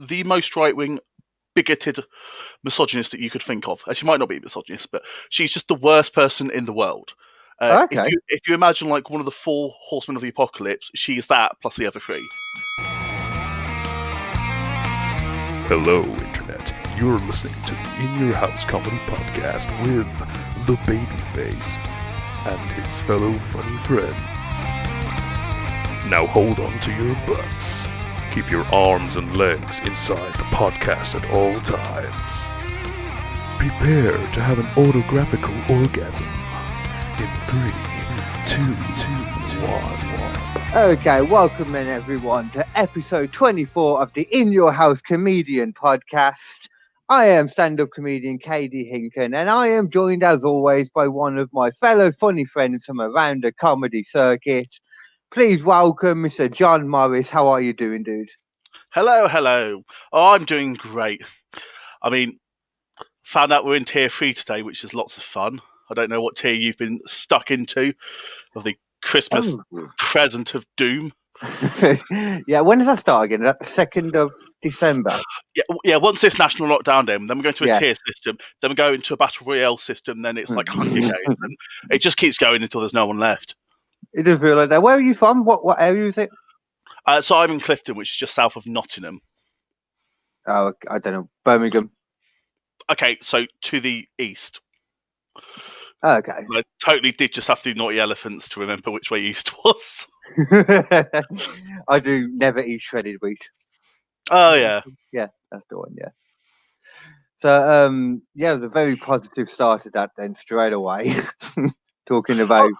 the most right-wing, bigoted misogynist that you could think of. She might not be a misogynist, but she's just the worst person in the world. Okay. If you imagine like one of the four horsemen of the apocalypse, she's that plus the other three. Hello, Internet. You're listening to the In Your House comedy podcast with the Babyface and his fellow funny friend. Now hold on to your butts. Keep your arms and legs inside the podcast at all times. Prepare to have an autographical orgasm in 3, 2, 1. Okay, welcome in everyone to episode 24 of the In Your House comedian podcast. I am stand-up comedian Kd Hinken, and I am joined as always by one of my fellow funny friends from around the comedy circuit. Please welcome Mr. John Morris. How are you doing, dude? Hello. Oh, I'm doing great. I mean, found out we're in tier 3 today, which is lots of fun. I don't know what tier you've been stuck into of the Christmas present of doom. Yeah, when does that start again? Is that the 2nd of December? Yeah. Once this national lockdown ends, then we go into a tier system, then we go into a battle royale system, then it's like Hunger Games, and it just keeps going until there's no one left. It does feel like that. Where are you from? What area is it? So I'm in Clifton, which is just south of Nottingham. Oh, I don't know. Birmingham. Okay, so to the east. Okay. I totally did just have to do Naughty Elephants to remember which way east was. I do never eat shredded wheat. Oh, yeah. Yeah, that's the one, yeah. So, yeah, it was a very positive start to that then, straight away. Talking about...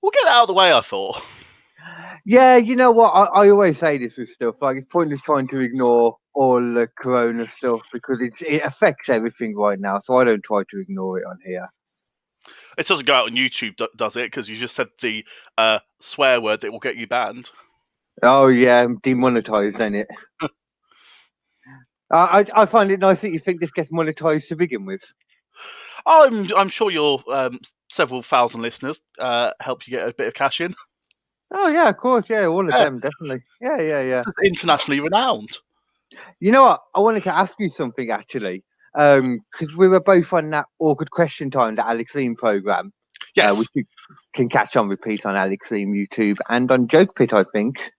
We'll get it out of the way, I thought. Yeah, you know what? I always say this with stuff. Like, it's pointless trying to ignore all the corona stuff because it affects everything right now. So I don't try to ignore it on here. It doesn't go out on YouTube, does it? Because you just said the swear word that will get you banned. Oh, yeah, demonetized, ain't it? I find it nice that you think this gets monetized to begin with. I'm sure your several thousand listeners help you get a bit of cash in. Oh, yeah, of course. Yeah, all of them, definitely. Yeah. It's internationally renowned. You know what? I wanted to ask you something, actually. Because we were both on that Awkward Question Time, the Alex Lean program. Yes. Which you can catch on repeat on Alex Lean YouTube and on Joke Pit, I think.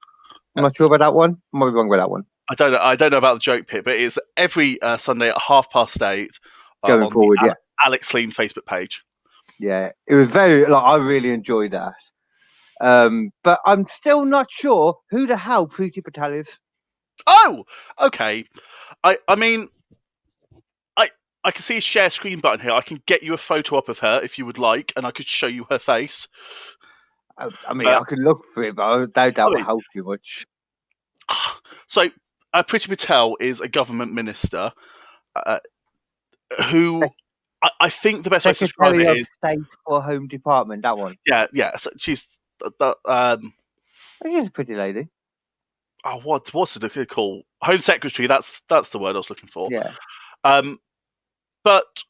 I'm not sure about that one. I might be wrong about that one. I don't know about the Joke Pit, but it's every Sunday at 8:30 going forward. The Alex Lean Facebook page. Yeah, it was I really enjoyed that. But I'm still not sure who the hell Priti Patel is. Oh, okay. I mean, I can see a share screen button here. I can get you a photo up of her if you would like, and I could show you her face. I mean, I could look for it, but I doubt that will help you much. So, Priti Patel is a government minister who I think the best way to describe it is State or Home Department. That one. Yeah. So she's she's a pretty lady. Oh, what's it called? Home Secretary. That's the word I was looking for. Yeah. But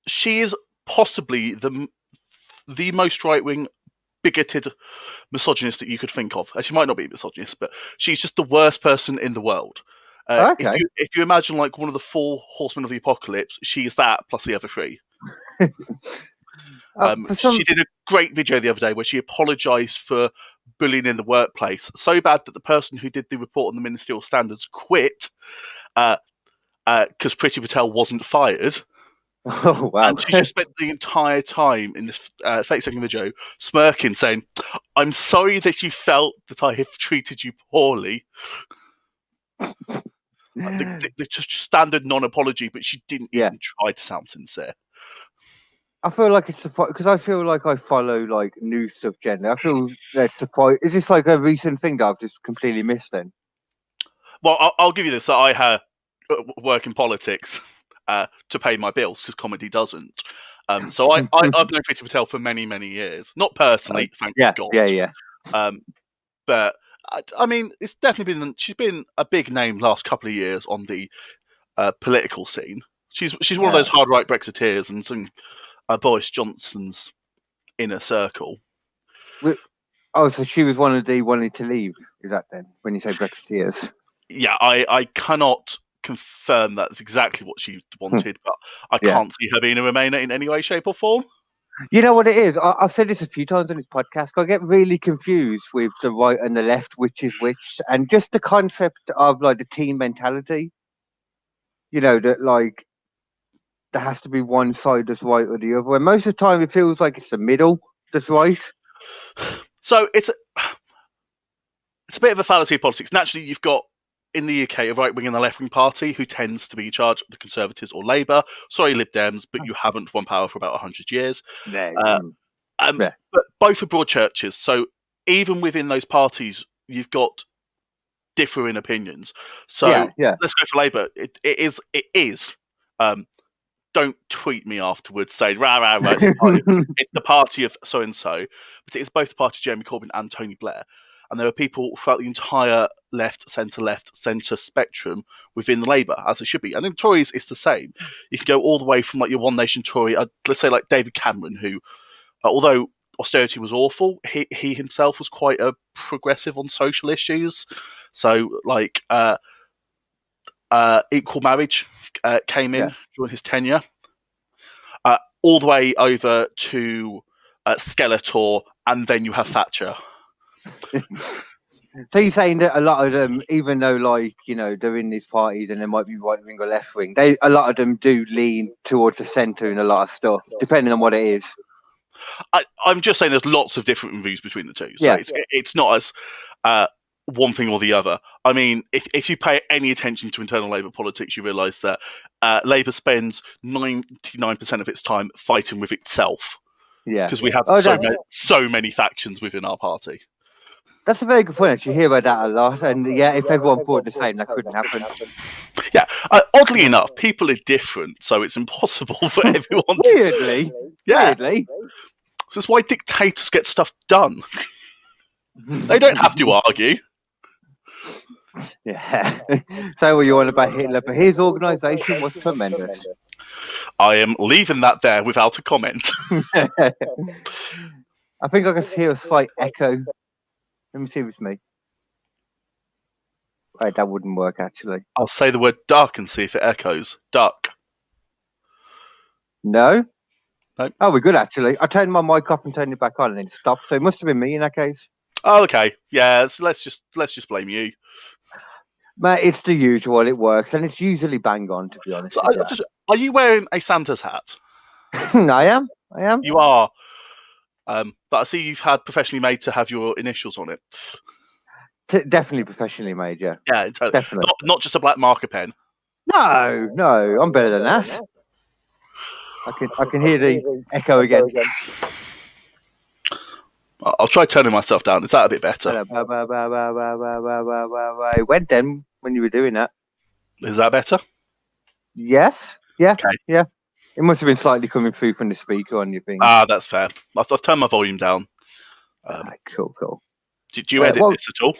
she is possibly the most right-wing, bigoted misogynist that you could think of. She might not be a misogynist, but she's just the worst person in the world. Okay. If you imagine like one of the four horsemen of the apocalypse, she's that plus the other three. She did a great video the other day where she apologised for bullying in the workplace. So bad that the person who did the report on the ministerial standards quit because Priti Patel wasn't fired. Oh, wow. And she just spent the entire time in this 30-second video smirking, saying, "I'm sorry that you felt that I have treated you poorly." The standard non-apology, but she didn't even try to sound sincere. I feel like it's because I feel like I follow like news stuff generally. I feel that is this like a recent thing that I've just completely missed then? Well, I'll give you this. I work in politics to pay my bills because comedy doesn't. So I've known Priti Patel for many, many years. Not personally, thank God. Yeah. But I mean, it's definitely she's been a big name the last couple of years on the political scene. She's one of those hard right Brexiteers and some Boris Johnson's inner circle. Oh, so she was one of the wanting to leave. Is that then when you say Brexiteers? Yeah, I cannot confirm that's exactly what she wanted, but I can't see her being a Remainer in any way, shape, or form. You know what it is? I've said this a few times on this podcast. I get really confused with the right and the left, which is which, and just the concept of like the team mentality. You know that like there has to be one side that's right or the other. And most of the time, it feels like it's the middle that's right. So it's a bit of a fallacy of politics. Naturally, you've got in the UK a right wing and a left wing party who tends to be in charge of the Conservatives or Labour. Sorry, Lib Dems, but you haven't won power for about 100 years. Yeah. But both are broad churches, so even within those parties, you've got differing opinions. So let's go for Labour. It is. Don't tweet me afterwards saying rah rah rah. It's the party of so and so, but it is both the party of Jeremy Corbyn and Tony Blair. And there are people throughout the entire left, centre spectrum within Labour, as it should be. And in Tories, it's the same. You can go all the way from like your One Nation Tory, let's say like David Cameron, who, although austerity was awful, he himself was quite a progressive on social issues. So like equal marriage came in during his tenure, all the way over to Skeletor, and then you have Thatcher. So you're saying that a lot of them, even though like they're in these parties and they might be right wing or left wing, a lot of them do lean towards the centre in a lot of stuff, depending on what it is. I'm just saying there's lots of different views between the two. So it's not as one thing or the other. I mean, if you pay any attention to internal Labour politics, you realise that Labour spends 99% of its time fighting with itself. Yeah, because we have so many factions within our party. That's a very good point. You hear about that a lot, and if everyone thought the same, that couldn't happen. Yeah, oddly enough, people are different, so it's impossible for everyone. Weirdly. So that's why dictators get stuff done. They don't have to argue. Yeah. So what you want about Hitler, but his organisation was tremendous. I am leaving that there without a comment. I think I can hear a slight echo. Let me see if it's me. Wait, that wouldn't work actually. I'll say the word duck and see if it echoes. Duck. No? Nope. Oh, we're good actually. I turned my mic off and turned it back on and it stopped. So it must have been me in that case. Oh, okay. Yeah, so let's just blame you. Mate, it's the usual. It works, and it's usually bang on. To be honest, are you wearing a Santa's hat? I am. You are. But I see you've had professionally made to have your initials on it. Definitely professionally made. Yeah. Yeah, totally. Definitely. Not just a black marker pen. No, I'm better than that. I can hear the echo again. I'll try turning myself down. Is that a bit better? It went then when you were doing that. Is that better? Yes. Yeah. Okay. Yeah. It must have been slightly coming through from the speaker on your thing. That's fair. I've turned my volume down. Cool. Do you edit this at all?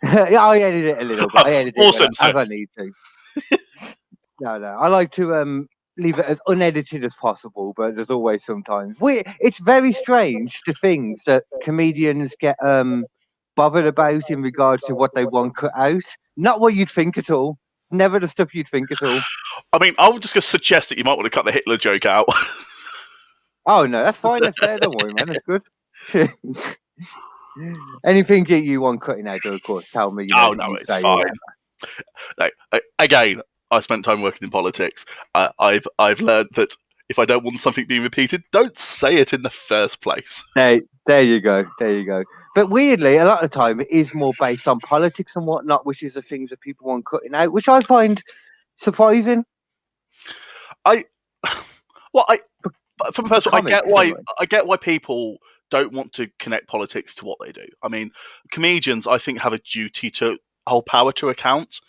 Yeah, I edit it a little bit. I edit awesome, it as I need to. No. I like to leave it as unedited as possible, but there's always sometimes it's very strange the things that comedians get bothered about in regards to what they want cut out. Not what you'd think at all. Never the stuff you'd think at all. I mean, I would just suggest that you might want to cut the Hitler joke out. Oh no, that's fine. That's fair. Don't worry, man. That's good. Anything you want cutting out, of course, tell me. It's fine. Like, again, I spent time working in politics. I've learned that if I don't want something being repeated, don't say it in the first place. There you go. But weirdly, a lot of the time, it is more based on politics and whatnot, which is the things that people want cutting out, which I find surprising. From a personal, I get why people don't want to connect politics to what they do. I mean, comedians, I think, have a duty to hold power to account.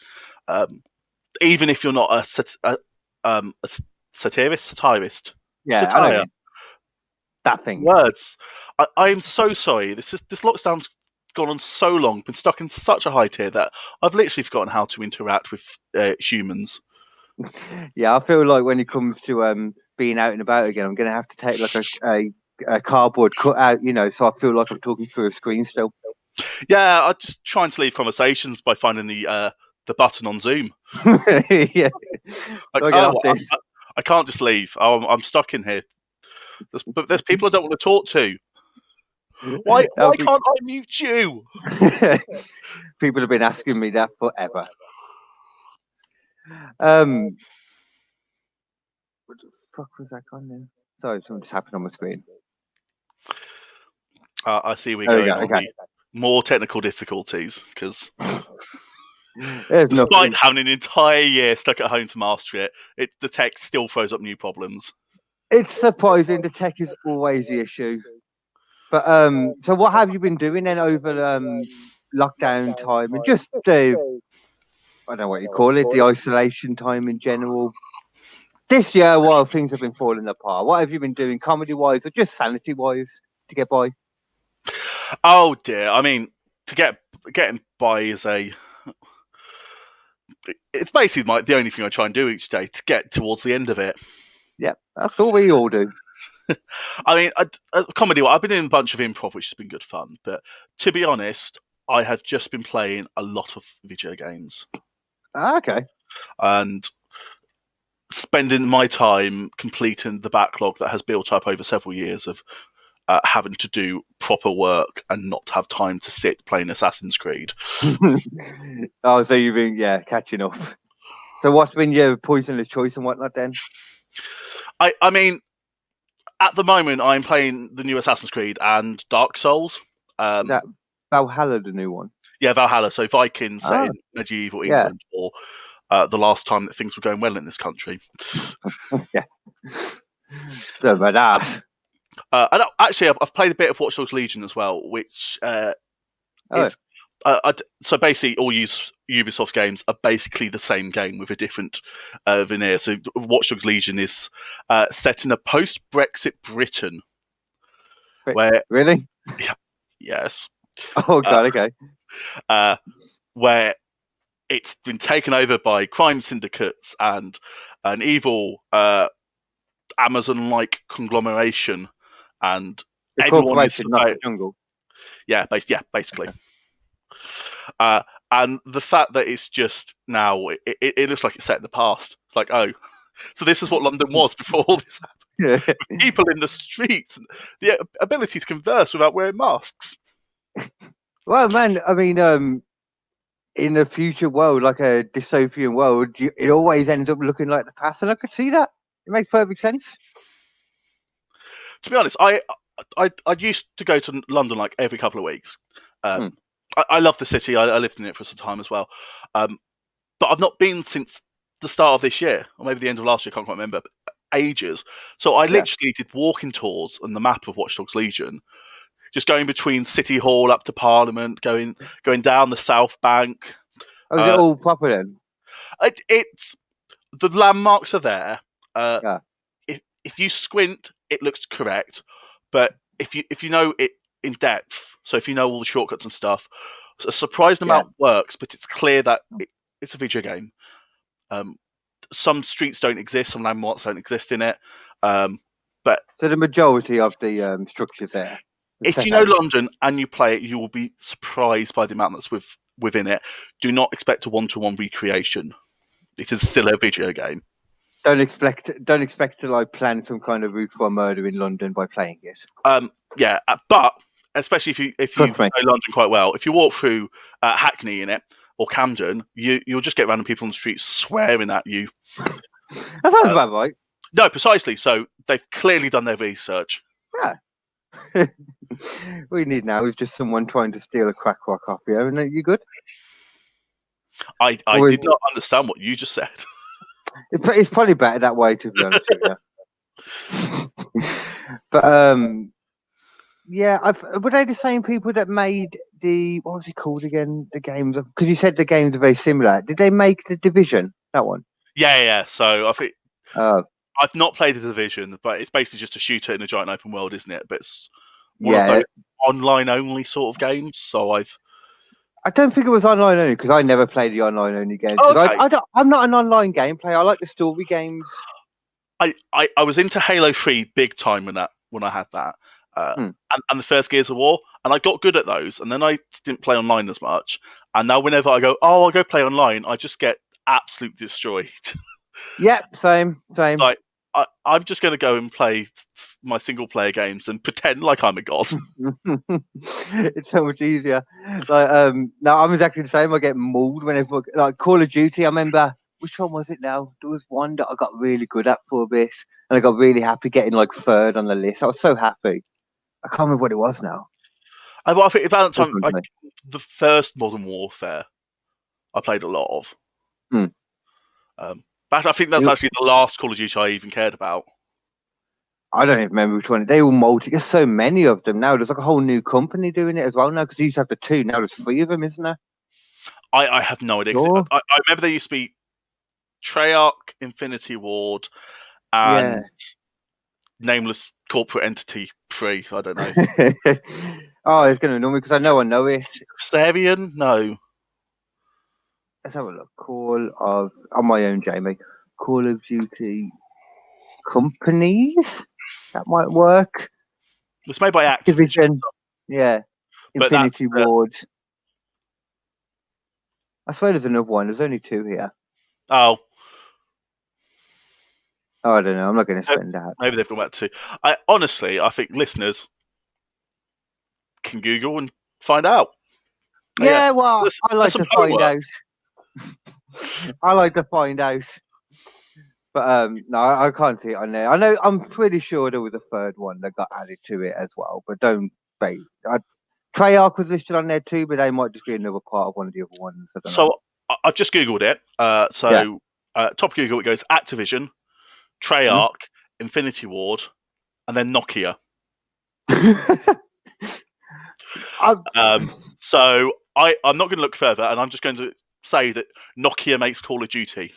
Even if you're not a satirist. Yeah, satire. That thing. Words. I am so sorry. This lockdown's gone on so long, been stuck in such a high tier that I've literally forgotten how to interact with humans. Yeah, I feel like when it comes to being out and about again, I'm going to have to take like a cardboard cutout, so I feel like I'm talking through a screen still. Yeah, I'm just trying to leave conversations by finding the button on Zoom. Yeah. Like, I'll get off this. I can't just leave. I'm stuck in here. But there's people I don't want to talk to. Why can't I mute you? People have been asking me that forever. What the fuck was that on then? Sorry, something just happened on my screen. I see we're There we going go, on okay. the more technical difficulties because There's despite nothing. having an entire year stuck at home to master it, the tech still throws up new problems. It's surprising. The tech is always the issue. But so what have you been doing then over lockdown time and just the I don't know what you call it, the isolation time in general? This year, while things have been falling apart, what have you been doing, comedy-wise or just sanity-wise, to get by? Oh dear! I mean, getting by is it's basically the only thing I try and do each day to get towards the end of it. Yeah, that's all we all do. I mean, comedy. I've been doing a bunch of improv, which has been good fun. But to be honest, I have just been playing a lot of video games Okay. and spending my time completing the backlog that has built up over several years of having to do proper work and not have time to sit playing Assassin's Creed. Oh, so you've been catching up. So what's been your poison of choice and whatnot then? I mean, at the moment, I'm playing the new Assassin's Creed and Dark Souls. That Valhalla, the new one. Yeah, Valhalla. So Vikings set in medieval Yeah. England, or the last time that things were going well in this country. Yeah. So badass. And actually, I've played a bit of Watch Dogs Legion as well, which is. So basically, all Ubisoft games are basically the same game with a different veneer. So Watch Dogs Legion is set in a post-Brexit Britain, where really? yes, Oh god, okay. Where it's been taken over by crime syndicates and an evil Amazon-like conglomeration, and The everyone is corporation, not the jungle. Yeah, basically. And the fact that it's just now, it looks like it's set in the past. It's like, oh, so this is what London was before all this happened. Yeah. With people in the streets, and the ability to converse without wearing masks. Well, man, I mean, in a future world, like a dystopian world, it always ends up looking like the past, and I could see that. It makes perfect sense. To be honest, I used to go to London like every couple of weeks. I love the city. I lived in it for some time as well. But I've not been since the start of this year, or maybe the end of last year, I can't quite remember, but ages. So I literally did walking tours on the map of Watch Dogs Legion, just going between City Hall up to Parliament, going down the South Bank. Oh, is it all proper then? It's the landmarks are there. If you squint, it looks correct, but if you know it in depth, so if you know all the shortcuts and stuff, a surprising amount works. But it's clear that it's a video game. Some streets don't exist, some landmarks don't exist in it. But so the majority of the structures there. If you know London and you play it, you will be surprised by the amount that's within it. Do not expect a one-to-one recreation. It is still a video game. Don't expect to like plan some kind of route for a murder in London by playing it. Yeah, but especially if you know London quite well, if you walk through Hackney in it or Camden, you'll just get random people on the street swearing at you. That sounds about right. No, precisely. So they've clearly done their research. Yeah. What we need now is just someone trying to steal a crack rock off you, and you good? I did not understand what you just said. It's probably better that way, to be honest with you. But yeah, were they the same people that made what was it called again? The games, because you said the games are very similar. Did they make the Division, that one? Yeah. So I think I've not played the Division, but it's basically just a shooter in a giant open world, isn't it? But it's one of those online only sort of games. So I don't think it was online only because I never played the online only games. I'm not an online game player. I like the story games. I was into Halo 3 big time when I had that, and the first Gears of War, and I got good at those, and then I didn't play online as much. And now whenever I go, I'll go play online, I just get absolutely destroyed. Yep, same. It's like I'm just going to go and play my single player games and pretend like I'm a god. It's so much easier. Like, no, I'm exactly the same. I get mauled whenever, like, Call of Duty. I remember, which one was it now? There was one that I got really good at for a bit, and I got really happy getting like third on the list. I was so happy. I can't remember what it was now. I think about the time, the first Modern Warfare, I played a lot of. I think that's actually the last Call of Duty I even cared about. I don't even remember which one. They all There's so many of them now. There's like a whole new company doing it as well now, because you used to have the two. Now there's three of them, isn't there? I have no idea. Sure. I remember there used to be Treyarch, Infinity Ward, and nameless corporate entity 3. I don't know. Oh, it's going to annoy me because I know it. Sarian? No. Let's have a look. On my own, Jamie. Call of Duty companies? That might work. It's made by Activision. Yeah. Infinity Ward. I swear there's another one. There's only 2 here. Oh, I don't know. I'm not going to spend that. Maybe they've gone back to. I think listeners can Google and find out. Yeah, well, I like to find out. I like to find out. But no, I can't see it on there. I'm pretty sure there was a third one that got added to it as well. But don't wait. Treyarch was listed on there too, but they might just be another part of one of the other ones. So I've just Googled it. Top Google, it goes Activision, Treyarch, Infinity Ward, and then Nokia. So I'm not going to look further, and I'm just going to say that Nokia makes Call of Duty.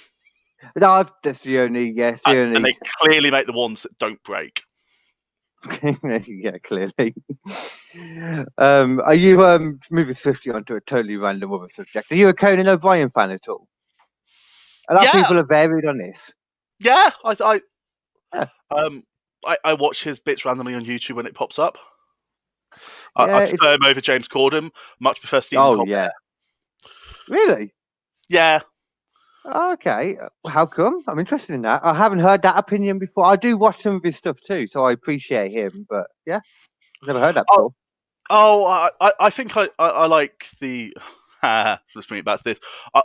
No, that's the only. Yes, the only. And they clearly make the ones that don't break. Yeah, clearly. Are you moving swiftly onto a totally random other subject? Are you a Conan O'Brien fan at all? A lot of people are varied on this. Yeah, I watch his bits randomly on YouTube when it pops up. I prefer him over James Corden. Much prefer Stephen Colbert. Yeah. Really? Yeah. Okay. How come? I'm interested in that. I haven't heard that opinion before. I do watch some of his stuff too, so I appreciate him. But yeah, I've never heard that before. I think I like the. Let's bring it back to this.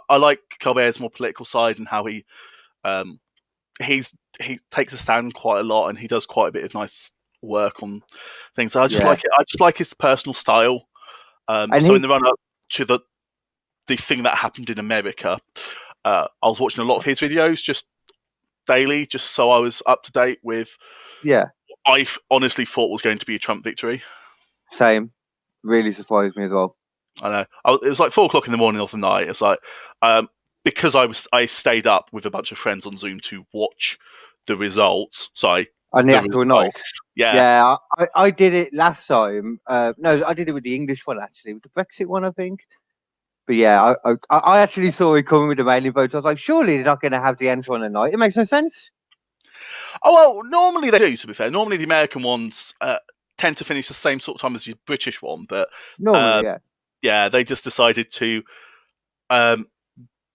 I like Colbert's more political side and how he takes a stand quite a lot, and he does quite a bit of nice work on things. So I just like it. I just like his personal style. In the run up to the thing that happened in America, I was watching a lot of his videos just daily, just so I was up to date with. Yeah, I honestly thought was going to be a Trump victory. Same, really surprised me as well. I know. It was like 4:00 in the morning of the night. It's like because I stayed up with a bunch of friends on Zoom to watch the results. So on the actual night. Yeah. I did it last time. No, I did it with the English one actually, with the Brexit one, I think. But yeah, I actually saw it coming with the mail-in votes. I was like, surely they're not going to have the answer on the night. It makes no sense. Oh well, normally they do. To be fair, normally the American ones tend to finish the same sort of time as the British one, but normally, yeah, they just decided to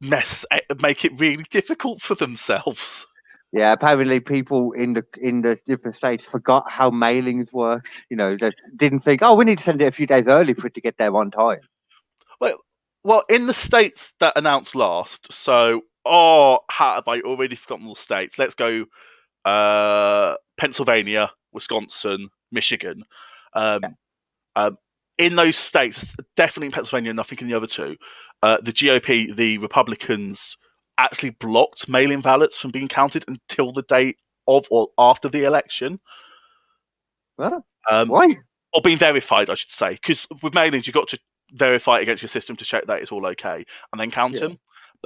make it really difficult for themselves. Yeah, apparently people in the different states forgot how mailings worked. You know, they didn't think, oh, we need to send it a few days early for it to get there on time. Well, in the states that announced last, so have I already forgotten all the states? Let's go Pennsylvania, Wisconsin, Michigan. In those states, definitely in Pennsylvania, nothing in the other two, the GOP, the Republicans, actually blocked mail-in ballots from being counted until the day of or after the election. Well, why? Or being verified, I should say. Because with mail-ins, you've got to verify it against your system to check that it's all okay, and then count them.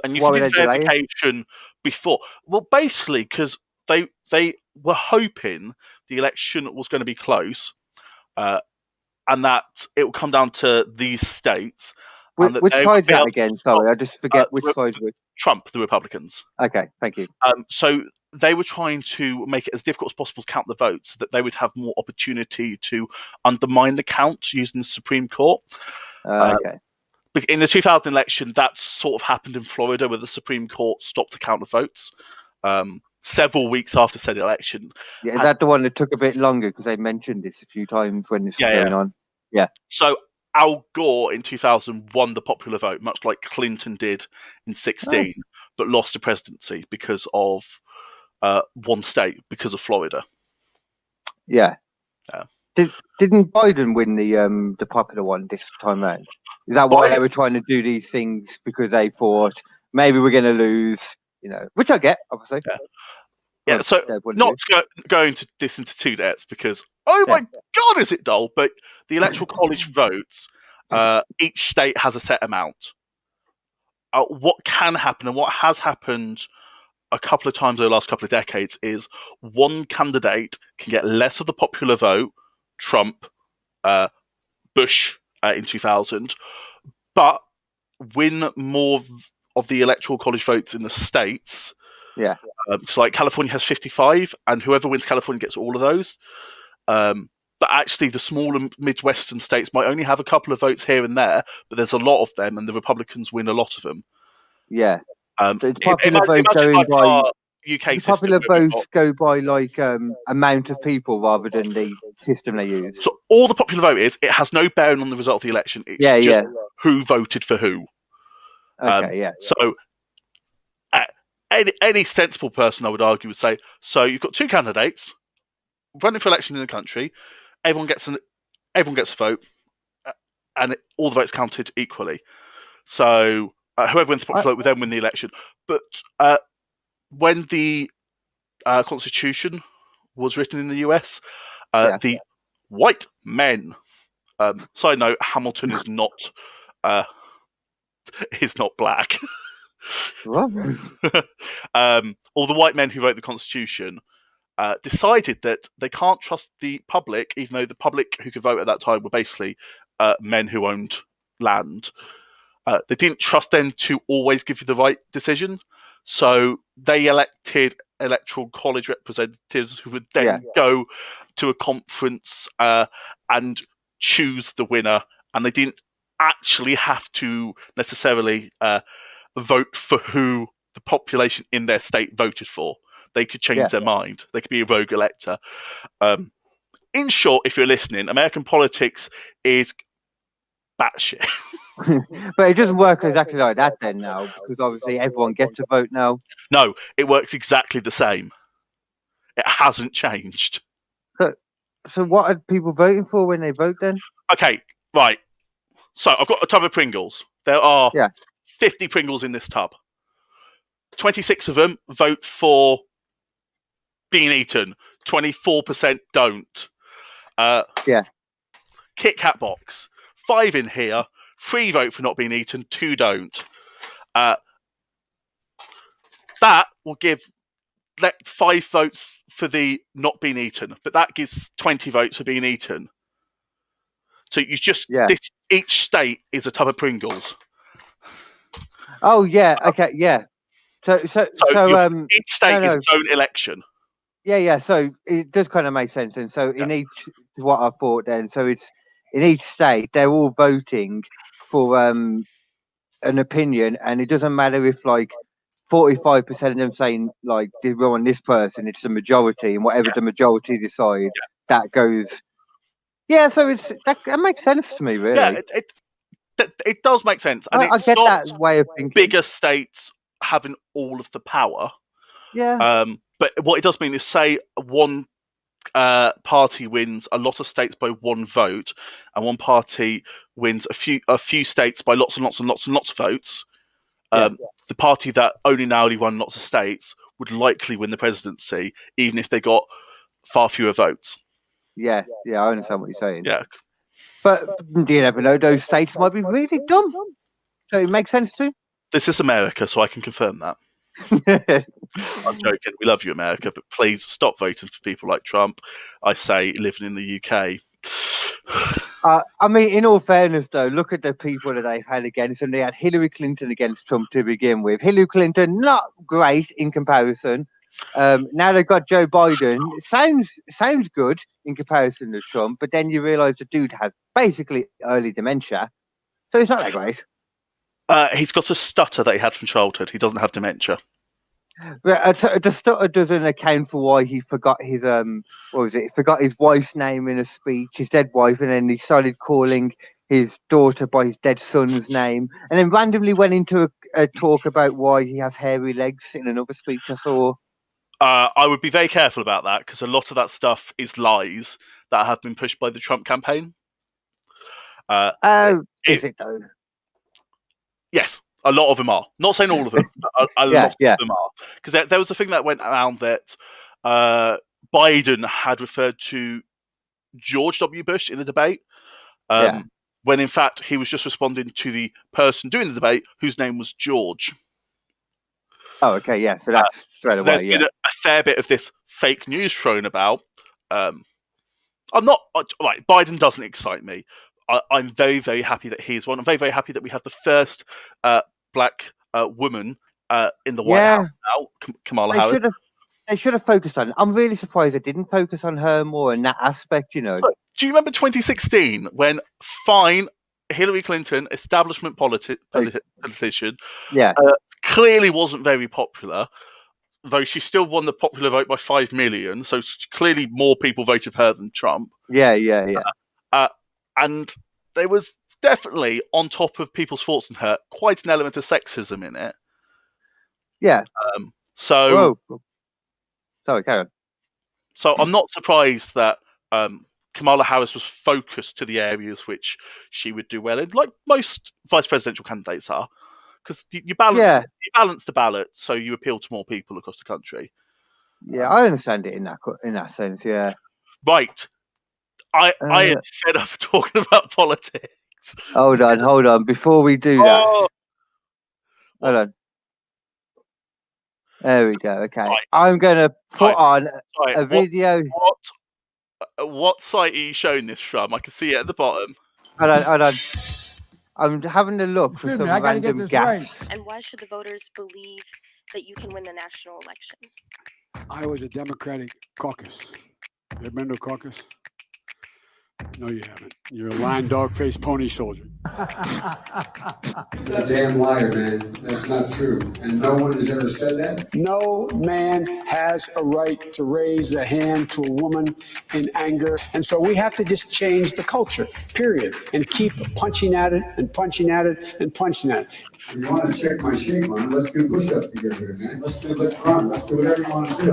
And you can do verification before. Well, basically, because they were hoping the election was going to be close, and that it will come down to these states. Which side's that again? Sorry, I just forget which side. Trump, the Republicans. Okay, thank you. So they were trying to make it as difficult as possible to count the votes, so that they would have more opportunity to undermine the count using the Supreme Court. Okay. In the 2000 election, that sort of happened in Florida, where the Supreme Court stopped to count the votes several weeks after said election. Yeah, is that the one that took a bit longer because they mentioned this a few times when this was going on? Yeah. So Al Gore in 2000 won the popular vote, much like Clinton did in 2016, but lost the presidency because of one state, because of Florida. Yeah. Didn't Biden win the popular one this time around? Is that why they were trying to do these things, because they thought maybe we're going to lose, which I get, obviously. Yeah, so not going to this into two depths, because my God, is it dull? But the Electoral College votes, each state has a set amount. What can happen, and what has happened a couple of times over the last couple of decades, is one candidate can get less of the popular vote, Trump, Bush in 2000, but win more of the Electoral College votes in the states. Yeah. So like California has 55, and whoever wins California gets all of those. But actually, the smaller Midwestern states might only have a couple of votes here and there, but there's a lot of them, and the Republicans win a lot of them. Yeah. The popular votes going by UK the popular votes go by like amount of people rather than the system they use. So all the popular vote is, it has no bearing on the result of the election. It's just who voted for who. Okay, So any sensible person, I would argue, would say, so you've got two candidates running for election in the country. Everyone gets a vote, and all the votes counted equally. So whoever wins the popular vote would then win the election. But when the Constitution was written in the US, the white men. Side note: Hamilton is not black. All the white men who wrote the Constitution decided that they can't trust the public, even though the public who could vote at that time were basically men who owned land. They didn't trust them to always give you the right decision, so they elected Electoral College representatives who would then go to a conference and choose the winner, and they didn't actually have to necessarily vote for who the population in their state voted for. They could change their mind. They could be a rogue elector. In short, if you're listening, American politics is batshit. But it doesn't work exactly like that then now, because obviously everyone gets a vote now. No, it works exactly the same. It hasn't changed. So what are people voting for when they vote then? Okay, right. So I've got a tub of Pringles. There are 50 Pringles in this tub. 26 of them vote for being eaten. 24% don't. Kit Kat box. 5 in here. 3 vote for not being eaten. 2 don't. That will give 5 votes for the not being eaten, but that gives 20 votes for being eaten. So you just each state is a tub of Pringles. Oh yeah, okay, yeah. So each state is its own election. Yeah. So it does kind of make sense. And so in each, what I thought then, so it's in each state they're all voting for an opinion, and it doesn't matter if like 45% of them saying like they want this person, it's the majority, and whatever the majority decide, that goes. Yeah, so that makes sense to me, really. Yeah, it does make sense, and I get that way of thinking. Bigger states having all of the power. Yeah. But what it does mean is, say one party wins a lot of states by one vote, and one party wins a few states by lots and lots and lots and lots of votes. The party that only narrowly won lots of states would likely win the presidency, even if they got far fewer votes. Yeah, I understand what you're saying. Yeah. But you never know, those states might be really dumb. So it makes sense too. This is America, so I can confirm that. I'm joking. We love you, America, but please stop voting for people like Trump. I say, living in the UK. I mean, in all fairness, though, look at the people that they've had against them. They had Hillary Clinton against Trump to begin with. Hillary Clinton, not great in comparison, Now they've got Joe Biden. It sounds good in comparison to Trump, but then you realise the dude has basically early dementia, so it's not that great. He's got a stutter that he had from childhood. He doesn't have dementia. But the stutter doesn't account for why he forgot his what was it? He forgot his wife's name in a speech, his dead wife, and then he started calling his daughter by his dead son's name, and then randomly went into a talk about why he has hairy legs in another speech I saw. I would be very careful about that because a lot of that stuff is lies that have been pushed by the Trump campaign. Is it though? Yes, a lot of them are. Not saying all of them. A lot of them are. Because there was a thing that went around that Biden had referred to George W. Bush in the debate, when in fact he was just responding to the person doing the debate whose name was George. Oh, okay, yeah. So that's straight away. There's been a fair bit of this fake news thrown about. I'm not right. Biden doesn't excite me. I'm very, very happy that he's one. I'm very, very happy that we have the first black woman in the White House now, Kamala Harris. They should have focused on it. I'm really surprised they didn't focus on her more in that aspect, you know. So, do you remember 2016 when fine Hillary Clinton, establishment politician, clearly wasn't very popular, though she still won the popular vote by 5 million, so clearly more people voted for her than Trump. And there was definitely, on top of people's thoughts on her, quite an element of sexism in it. Yeah. So... Whoa. Sorry, carry on. So I'm not surprised that Kamala Harris was focused to the areas which she would do well in, like most vice presidential candidates are, because you balance the ballot, so you appeal to more people across the country. Yeah, I understand it in that sense. Yeah. Right. I am fed up talking about politics. Hold on. Before we do that, hold on. There we go. Okay, right. I'm going to put on a video. What site are you showing this from? I can see it at the bottom. Hold on. I'm having a look for some random gaps. Right. And why should the voters believe that you can win the national election? I was a Democratic caucus. You ever been to a caucus? No, you haven't. You're a lying dog-faced pony soldier. You're a damn liar, man. That's not true. And no one has ever said that? No man has a right to raise a hand to a woman in anger. And so we have to just change the culture, period. And keep punching at it and punching at it and punching at it. If you want to check my shape on it, let's do push-ups together, man. Let's run. Let's do whatever you want to do.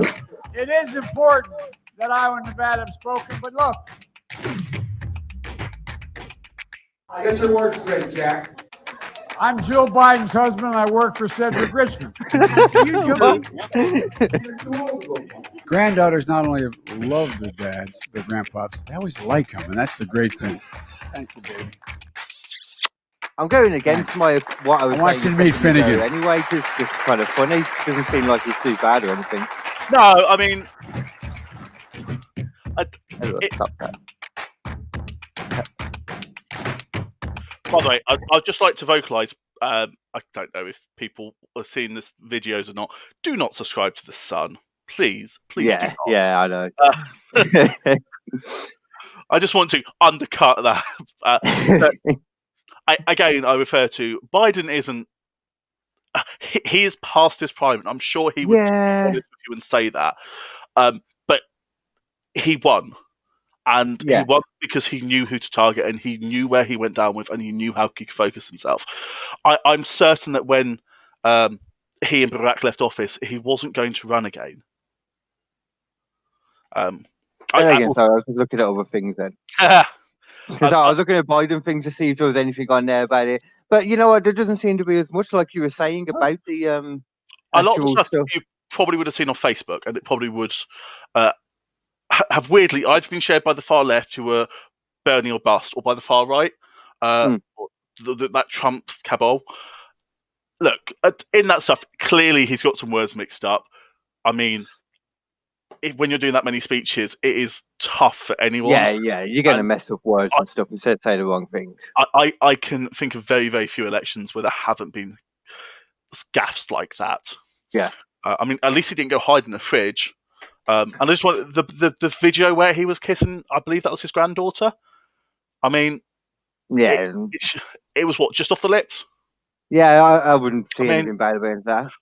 It is important that Iowa and Nevada have spoken, but look. Get your words straight, Jack. I'm Jill Biden's husband. I work for Cedric Richmond. Granddaughters not only love their dads, their grandpops, they always like them, and that's the great thing. Thank you, baby. I'm going against what I was saying. Watching meet Finnegan. Anyway, just kind of funny. Doesn't seem like he's too bad or anything. No, I mean... By the way, I'd just like to vocalise, I don't know if people are seeing this videos or not, do not subscribe to The Sun. Please do not. Yeah, I know. I just want to undercut that. I refer to, Biden isn't... he is past his prime, and I'm sure he would be honest with you and say that. But he won. And he won because he knew who to target, and he knew where he went down with, and he knew how he could focus himself. I'm certain that when he and Barack left office, he wasn't going to run again. I was looking at other things then. Because I was looking at Biden things to see if there was anything on there about it. But you know what? There doesn't seem to be as much, like you were saying, about the a lot of stuff you probably would have seen on Facebook, and it probably would have weirdly either been shared by the far left, who were Bernie or bust, or by the far right, that Trump cabal. Look, in that stuff, clearly he's got some words mixed up. I mean, when you're doing that many speeches, it is tough for anyone. Yeah, you're going to mess up words and stuff and say the wrong thing. I can think of very, very few elections where there haven't been gaffes like that. Yeah. I mean, at least he didn't go hide in the fridge. And I just want the video where he was kissing. I believe that was his granddaughter. I mean, Yeah, it was what, just off the lips. yeah. I wouldn't I see mean, anything bad about that.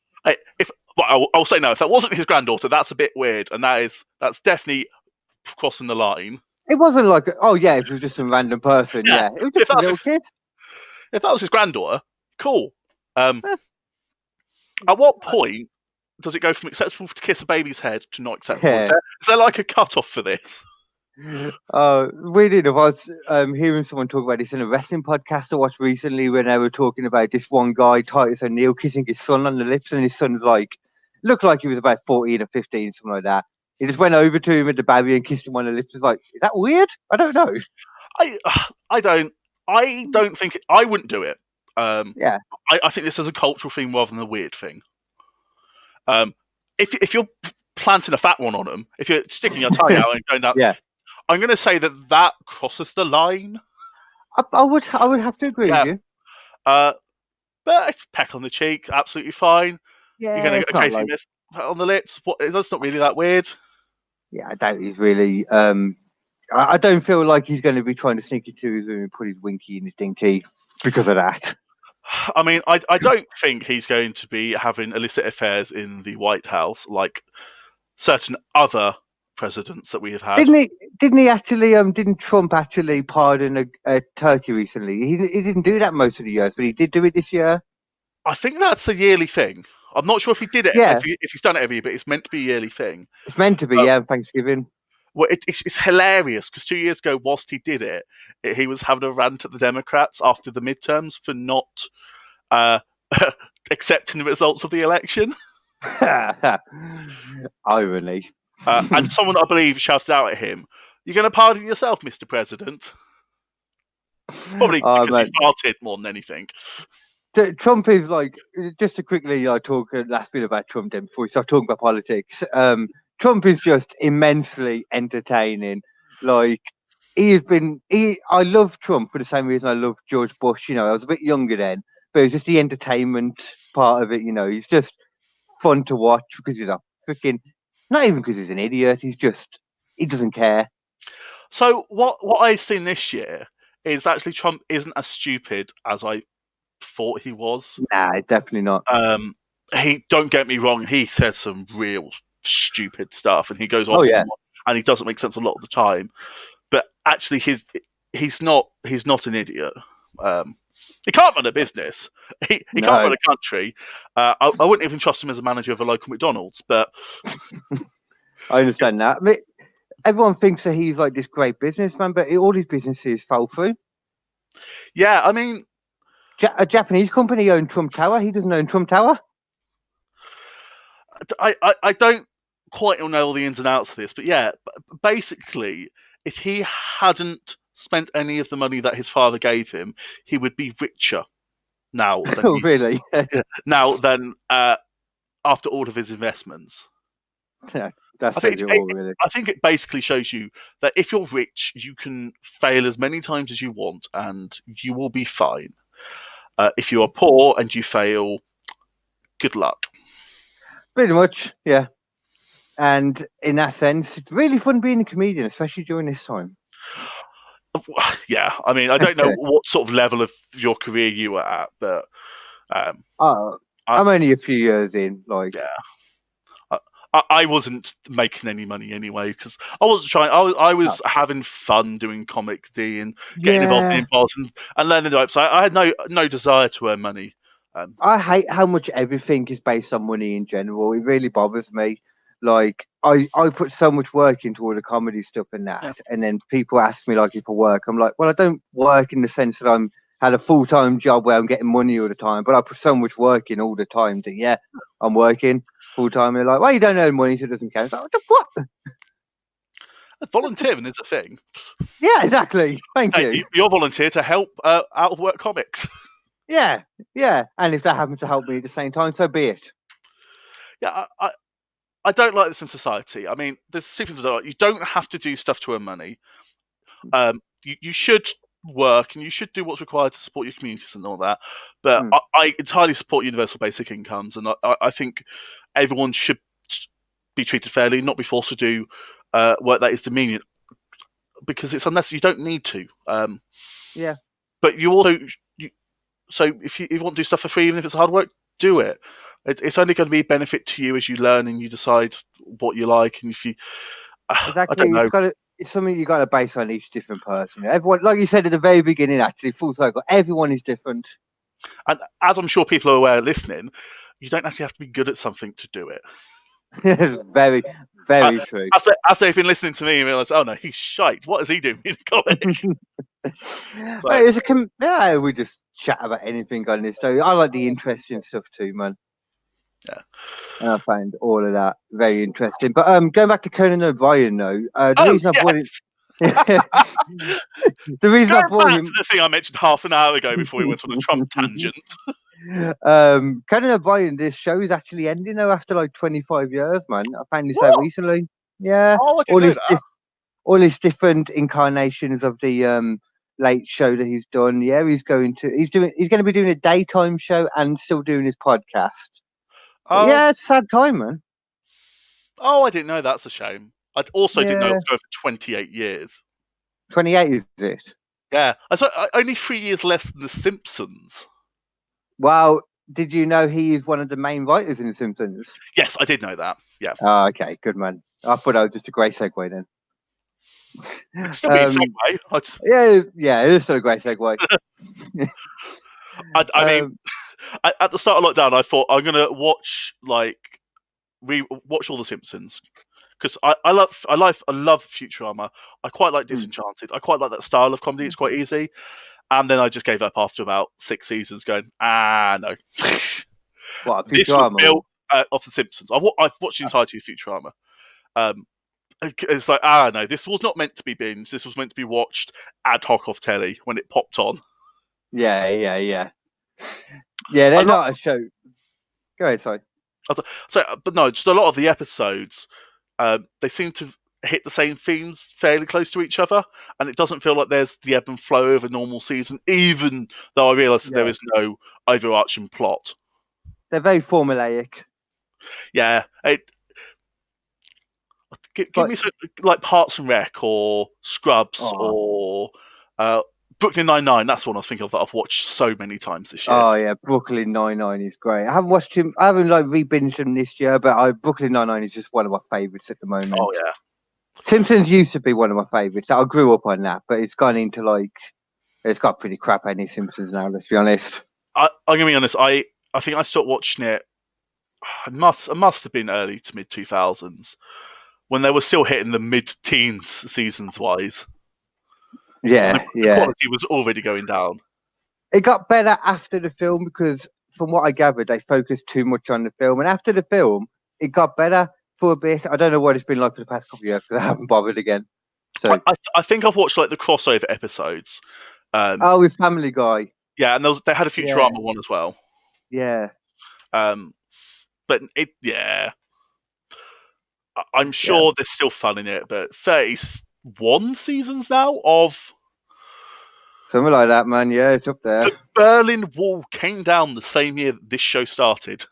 if well, I'll say no. If that wasn't his granddaughter, that's a bit weird, and that's definitely crossing the line. It wasn't like, oh yeah, if it was just some random person. Yeah, Yeah, it was if just a that's little kid. if that was his granddaughter, cool. At what point does it go from acceptable to kiss a baby's head to not acceptable? Yeah. Is there like a cut off for this? Weirdly enough, I was hearing someone talk about this in a wrestling podcast I watched recently when they were talking about this one guy, Titus O'Neil, kissing his son on the lips, and his son's like, looked like he was about 14 or 15, something like that. He just went over to him at the baby and kissed him on the lips. It's like, is that weird? I don't know. I don't think I wouldn't do it. Yeah. I think this is a cultural thing rather than a weird thing. If you're planting a fat one on them, if you're sticking your tongue out and going down, Yeah. I'm going to say that crosses the line. I would have to agree with you. But if peck on the cheek, absolutely fine. Yeah, You're going to it's not occasionally like, miss pat on the lips. That's not really that weird. yeah, I doubt he's really. I don't feel like he's going to be trying to sneak into his room and put his winky in his dinky because of that. I mean, I don't think he's going to be having illicit affairs in the White House like certain other presidents that we have had. Didn't he actually? Didn't Trump actually pardon a turkey recently? He didn't do that most of the years, but he did do it this year. I think that's a yearly thing. I'm not sure if he did it. Yeah. If he's done it every year, but it's meant to be a yearly thing. It's meant to be, yeah. Thanksgiving. Well, it's hilarious because 2 years ago, whilst he did it, he was having a rant at the Democrats after the midterms for not accepting the results of the election. Irony. And someone, I believe, shouted out at him, "You're going to pardon yourself, Mr. President." Probably because he farted more than anything. Trump is like, just to quickly talk a last bit about Trump then before we start talking about politics. Trump is just immensely entertaining. Like, I love Trump for the same reason I love George Bush. I was a bit younger then, but it was just the entertainment part of it. He's just fun to watch because he's a freaking, not even because he's an idiot. He doesn't care. So what I've seen this year is actually Trump isn't as stupid as I thought he was. Nah, definitely not. Don't get me wrong, he says some real stupid stuff and he goes off and he doesn't make sense a lot of the time. But actually he's not an idiot. He can't run a business. He can't run a country. I wouldn't even trust him as a manager of a local McDonald's, but I understand that. I mean, everyone thinks that he's like this great businessman, but all his businesses fell through. Yeah, I mean, a Japanese company owned Trump Tower. He doesn't own Trump Tower. I don't quite know all the ins and outs of this, but yeah, basically, if he hadn't spent any of the money that his father gave him, he would be richer now. Than really? Now than after all of his investments. Yeah, I think it basically shows you that if you're rich, you can fail as many times as you want, and you will be fine. If you are poor and you fail, good luck. Pretty much, yeah. And in that sense, it's really fun being a comedian, especially during this time. Yeah, I mean, I don't know what sort of level of your career you were at, but I'm only a few years in. Like, yeah, I wasn't making any money anyway because I wasn't trying. I was having fun doing Comic D and getting involved in bars and learning the ropes. I had no desire to earn money. I hate how much everything is based on money in general. It really bothers me. Like, I put so much work into all the comedy stuff and that, and then people ask me like if I work. I'm like, well, I don't work in the sense that I'm had a full-time job where I'm getting money all the time, but I put so much work in all the time that I'm working full-time. They're like, well, you don't earn money, so it doesn't count. Like, what? Volunteering is a thing. Yeah, exactly. Thank you. You're volunteer to help out of work comics. Yeah. And if that happens to help me at the same time, so be it. Yeah, I don't like this in society. I mean, there's two things. You don't have to do stuff to earn money. You should work and you should do what's required to support your communities and all that. But Mm. I entirely support universal basic incomes, and I think everyone should be treated fairly, not be forced to do work that is demeaning, because it's unnecessary. You don't need to. Yeah. But you also, so if you want to do stuff for free, even if it's hard work, do it. It's only going to be a benefit to you as you learn and you decide what you like. And if you, Exactly. I don't know. It's something you got to base on each different person. Everyone, like you said at the very beginning, actually, full cycle. Everyone is different. And as I'm sure people are aware listening, you don't actually have to be good at something to do it. It's very, very true. As they've been listening to me and realised, oh no, he's shite. What is he doing in a comic? Yeah, we just chat about anything on this show. I like the interesting stuff too, man. Yeah. And I find all of that very interesting. But going back to Conan O'Brien, though, the reason I brought him, the reason I brought him, the thing I mentioned half an hour ago before we went on a Trump tangent. Conan O'Brien, this show is actually ending now after like 25 years, man. I found this out What? recently. Yeah, Oh, I didn't know that. all his different incarnations of the late show that he's done. Yeah, he's going to be doing a daytime show and still doing his podcast. But Oh, yeah, it's a sad time, man. oh, I didn't know. That's a shame. I also didn't know it Yeah. was going for 28 years. 28 is it? Yeah, I thought only 3 years less than The Simpsons. Well, did you know he is one of the main writers in The Simpsons? Yes, I did know that. Yeah. Oh, okay, good man. I thought that was just a great segue then. Still be a segue. Yeah, it is still a great segue. I mean, at the start of lockdown, I thought I'm gonna watch watch all The Simpsons because I love Futurama. I quite like Disenchanted. I quite like that style of comedy. It's quite easy. And then I just gave up after about 6 seasons, going, no. What, This was Futurama? built of The Simpsons. I've watched the entirety of Futurama. It's like, no, this was not meant to be binged. This was meant to be watched ad hoc off telly when it popped on. Yeah. Yeah, they're not a show. Go ahead, sorry. So, but no, just a lot of the episodes, they seem to hit the same themes fairly close to each other, and it doesn't feel like there's the ebb and flow of a normal season, even though I realise that there is no overarching plot. They're very formulaic. Yeah, give me some, like Parks and Rec or Scrubs or Brooklyn Nine-Nine. That's one I think of that I've watched so many times this year. Oh yeah, Brooklyn Nine-Nine is great. I haven't watched him. I haven't like re-binged him this year, but Brooklyn Nine-Nine is just one of my favourites at the moment. Oh yeah. Simpsons used to be one of my favourites. I grew up on that, but it's gone into it's got pretty crap any Simpsons now. Let's be honest. I'm gonna be honest. I think I stopped watching it. It must have been early to mid 2000s when they were still hitting the mid-teens seasons wise. Yeah, the quality was already going down. It got better after the film because, from what I gathered, they focused too much on the film, and after the film, it got better for a bit. I don't know what it's been like for the past couple of years because I haven't bothered again. So I think I've watched like the crossover episodes. With Family Guy. Yeah, and they had a Futurama one as well. Yeah. But I'm sure there's still fun in it. But 31 seasons now of something like that, man. Yeah, it's up there. The Berlin Wall came down the same year that this show started.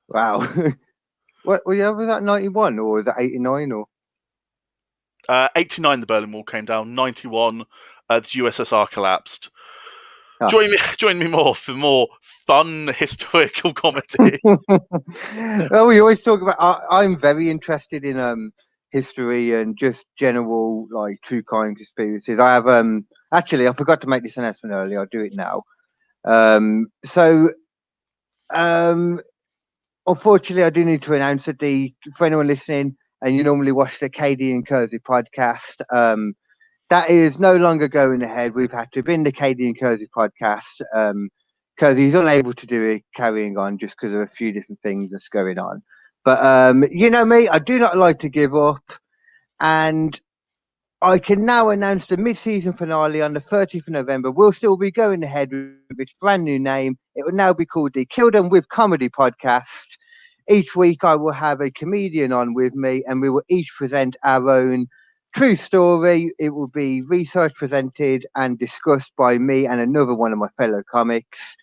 Wow. What was that 91 or was that 89 or 89 the Berlin Wall came down, 91 the USSR collapsed. Join me more for more fun historical comedy. Well, we always talk about I'm very interested in history and just general like true crime conspiracies. I have actually I forgot to make this announcement earlier, I'll do it now. Unfortunately, I do need to announce that for anyone listening, and you normally watch the Kd and Kersey podcast, that is no longer going ahead. We've had to bin the Kd and Kersey podcast. Kersey's unable to do it, carrying on just because of a few different things that's going on. But you know me, I do not like to give up, and I can now announce the mid-season finale on the 30th of November. We'll still be going ahead with its brand new name. It will now be called the Kill Them With Comedy Podcast. Each week I will have a comedian on with me and we will each present our own true story. It will be research presented and discussed by me and another one of my fellow comics.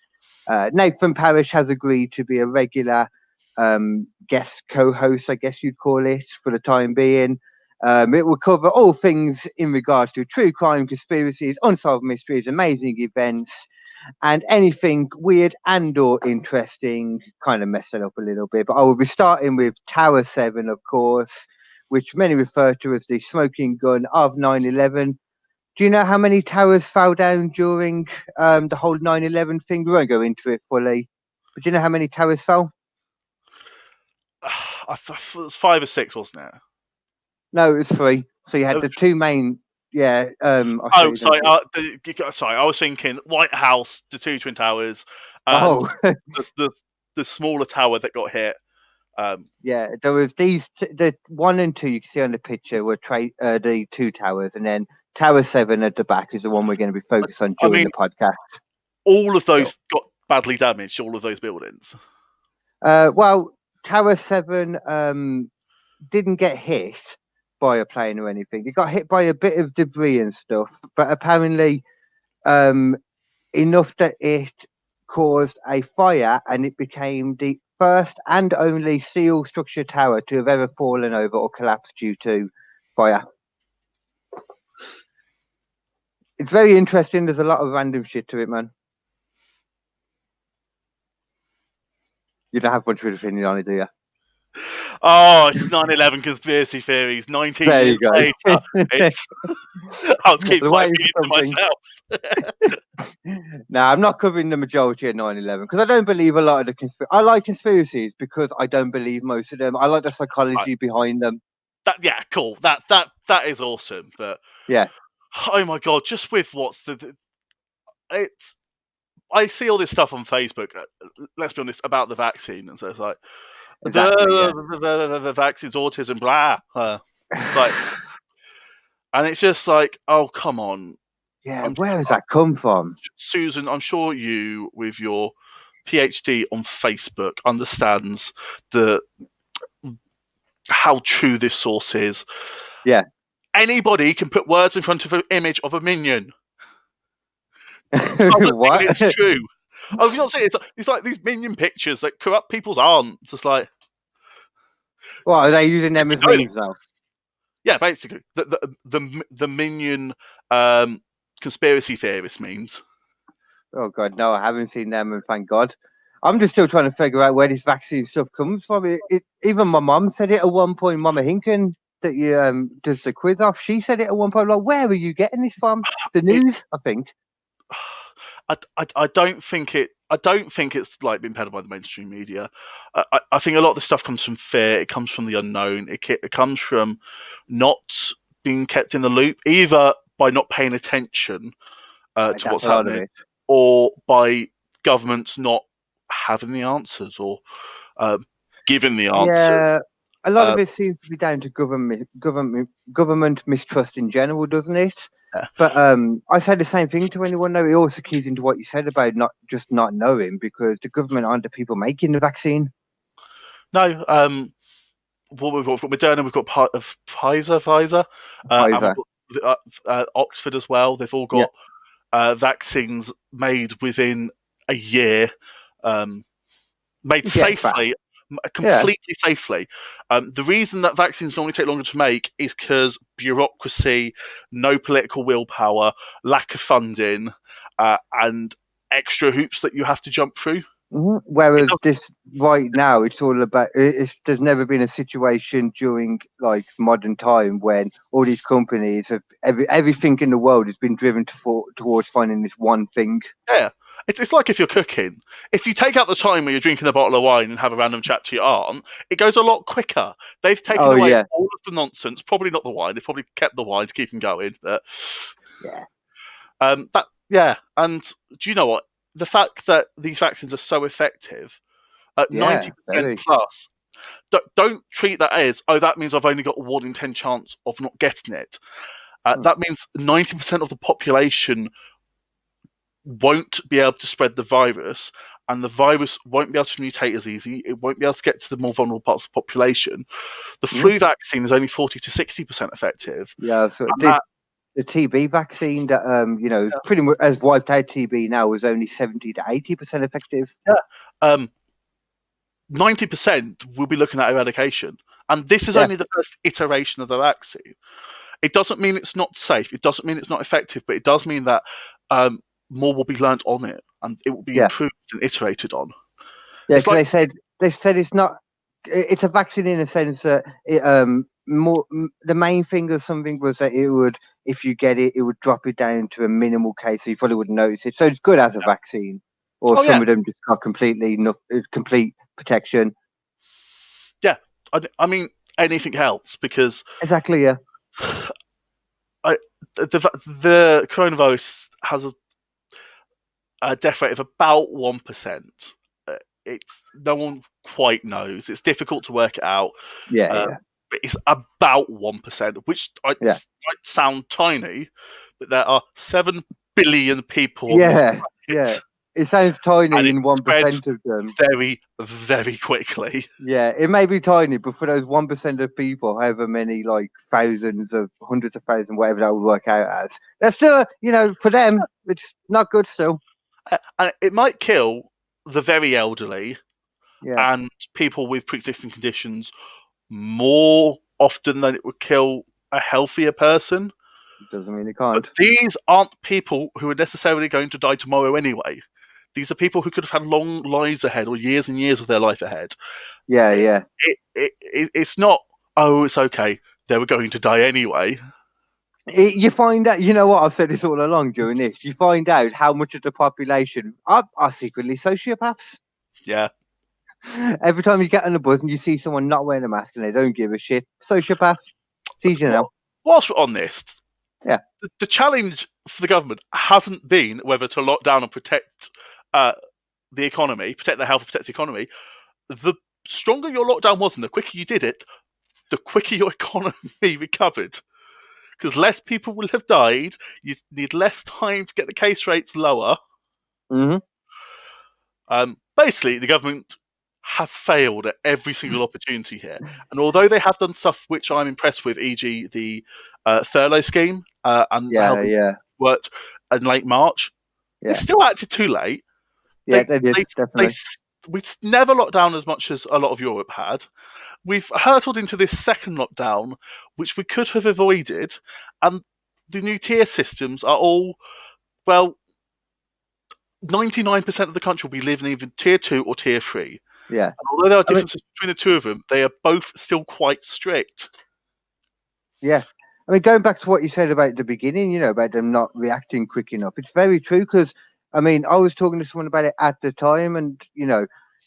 Nathan Parrish has agreed to be a regular guest co-host, I guess you'd call it, for the time being. It will cover all things in regards to true crime, conspiracies, unsolved mysteries, amazing events, and anything weird and or interesting. Kind of mess it up a little bit, but I will be starting with Tower 7, of course, which many refer to as the smoking gun of 9/11. Do you know how many towers fell down during the whole 9/11 thing? We won't go into it fully, but do you know how many towers fell? I thought it was 5 or 6, wasn't it? No, it was 3. So you had the two main. Yeah. I'll show Oh, you sorry. them. Sorry, I was thinking White House, the 2 twin towers, and Oh, the smaller tower that got hit. yeah. There was the 1 and 2 you can see on the picture were the 2 towers, and then Tower 7 at the back is the one we're going to be focused on during the podcast. All of those got badly damaged. All of those buildings. Well, Tower 7 didn't get hit by a plane or anything. It got hit by a bit of debris and stuff, but apparently enough that it caused a fire, and it became the first and only steel structure tower to have ever fallen over or collapsed due to fire. It's very interesting. There's a lot of random shit to it, man. You don't have much of an opinion on it, do you? Oh, it's 9/11 conspiracy theories. 19 There years you go. later, it's I'll keep my opinion to myself. No, I'm not covering the majority of 9/11 because I don't believe a lot of the conspiracy. I like conspiracies because I don't believe most of them. I like the psychology behind them. Yeah, cool. That is awesome. But yeah, oh my god, just with it's. I see all this stuff on Facebook. Let's be honest about the vaccine, and so it's like the vaccine's autism, blah. Like, and it's just like, oh come on. Yeah, where has that come from, Susan? I'm sure you, with your PhD on Facebook, understands how true this source is. Yeah, anybody can put words in front of an image of a minion. What? It's true. Oh, if you're not saying it's like these minion pictures that corrupt people's aunts. It's just like, what are they using them as memes now? Yeah, basically the minion conspiracy theorist memes. Oh god, no, I haven't seen them, and thank God. I'm just still trying to figure out where this vaccine stuff comes from. Even my mum said it at one point. Mama Hinken, that you does the quiz off. She said it at one point. Like, where are you getting this from? The news, I think. I don't think it's like been peddled by the mainstream media. I think a lot of the stuff comes from fear. It comes from the unknown. It comes from not being kept in the loop, either by not paying attention to what's happening, or by governments not having the answers or giving the answers. Yeah, a lot of it seems to be down to government mistrust in general, doesn't it? Yeah. But I say the same thing to anyone. Though it also keys into what you said about not knowing, because the government aren't the people making the vaccine. No, what we've got Moderna, we've got part of Pfizer, and we've got, Oxford as well. They've all got vaccines made within a year, made safely. Completely safely. The reason that vaccines normally take longer to make is because bureaucracy, no political willpower, lack of funding, and extra hoops that you have to jump through. Mm-hmm. Whereas this right now, it's all about. There's never been a situation during like modern time when all these companies have everything in the world has been driven towards finding this one thing. Yeah. It's like if you're cooking. If you take out the time where you're drinking a bottle of wine and have a random chat to your aunt, it goes a lot quicker. They've taken away all of the nonsense. Probably not the wine. They've probably kept the wine to keep them going. But And do you know what? The fact that these vaccines are so effective, at 90% plus, don't treat that as, oh, that means I've only got a 1 in 10 chance of not getting it. That means 90% of the population won't be able to spread the virus, and the virus won't be able to mutate as easy. It won't be able to get to the more vulnerable parts of the population. The flu vaccine is only 40 to 60% effective. Yeah, so And the TB vaccine that pretty much has wiped out TB now was only 70 to 80% effective. 90% will be looking at eradication. And this is only the first iteration of the vaccine. It doesn't mean it's not safe. It doesn't mean it's not effective, but it does mean that more will be learned on it, and it will be improved and iterated on. Yeah, because they said it's not. It's a vaccine in a sense that the main thing of something was that it would, if you get it, it would drop it down to a minimal case, so you probably wouldn't notice it. So it's good as a vaccine, or some of them just got complete protection. Yeah, I mean anything helps because exactly. Yeah, the coronavirus has a death rate of about 1%. It's no one quite knows. It's difficult to work it out. Yeah. But it's about 1%, which might sound tiny, but there are 7 billion people on this planet. Yeah. It sounds tiny in 1% of them. Very, very quickly. Yeah, it may be tiny, but for those 1% of people, however many, like thousands of hundreds of thousands, whatever that would work out as, that's still, for them, it's not good still. And it might kill the very elderly and people with pre-existing conditions more often than it would kill a healthier person. Doesn't mean it can't. But these aren't people who are necessarily going to die tomorrow anyway. These are people who could have had long lives ahead or years and years of their life ahead. Yeah. It's not, it's okay, they were going to die anyway. You find out, you know what, I've said this all along during this, you find out how much of the population are secretly sociopaths. Yeah. Every time you get on the bus and you see someone not wearing a mask and they don't give a shit, sociopath. It's easy now. Whilst we're on this, the challenge for the government hasn't been whether to lock down and protect the economy, protect the health, protect the economy. The stronger your lockdown was and the quicker you did it, the quicker your economy recovered. Because less people will have died, you need less time to get the case rates lower. Basically, the government have failed at every single opportunity here. And although they have done stuff which I'm impressed with, e.g. the furlough scheme and how it worked in late March, they still acted too late. They did, definitely. We never locked down as much as a lot of Europe had. We've hurtled into this second lockdown, which we could have avoided, and the new tier systems are all, 99% of the country will be living in either tier 2 or tier 3. Yeah. And although there are differences between the two of them, they are both still quite strict. Yeah. I mean, going back to what you said about the beginning, about them not reacting quick enough, it's very true because, I was talking to someone about it at the time and,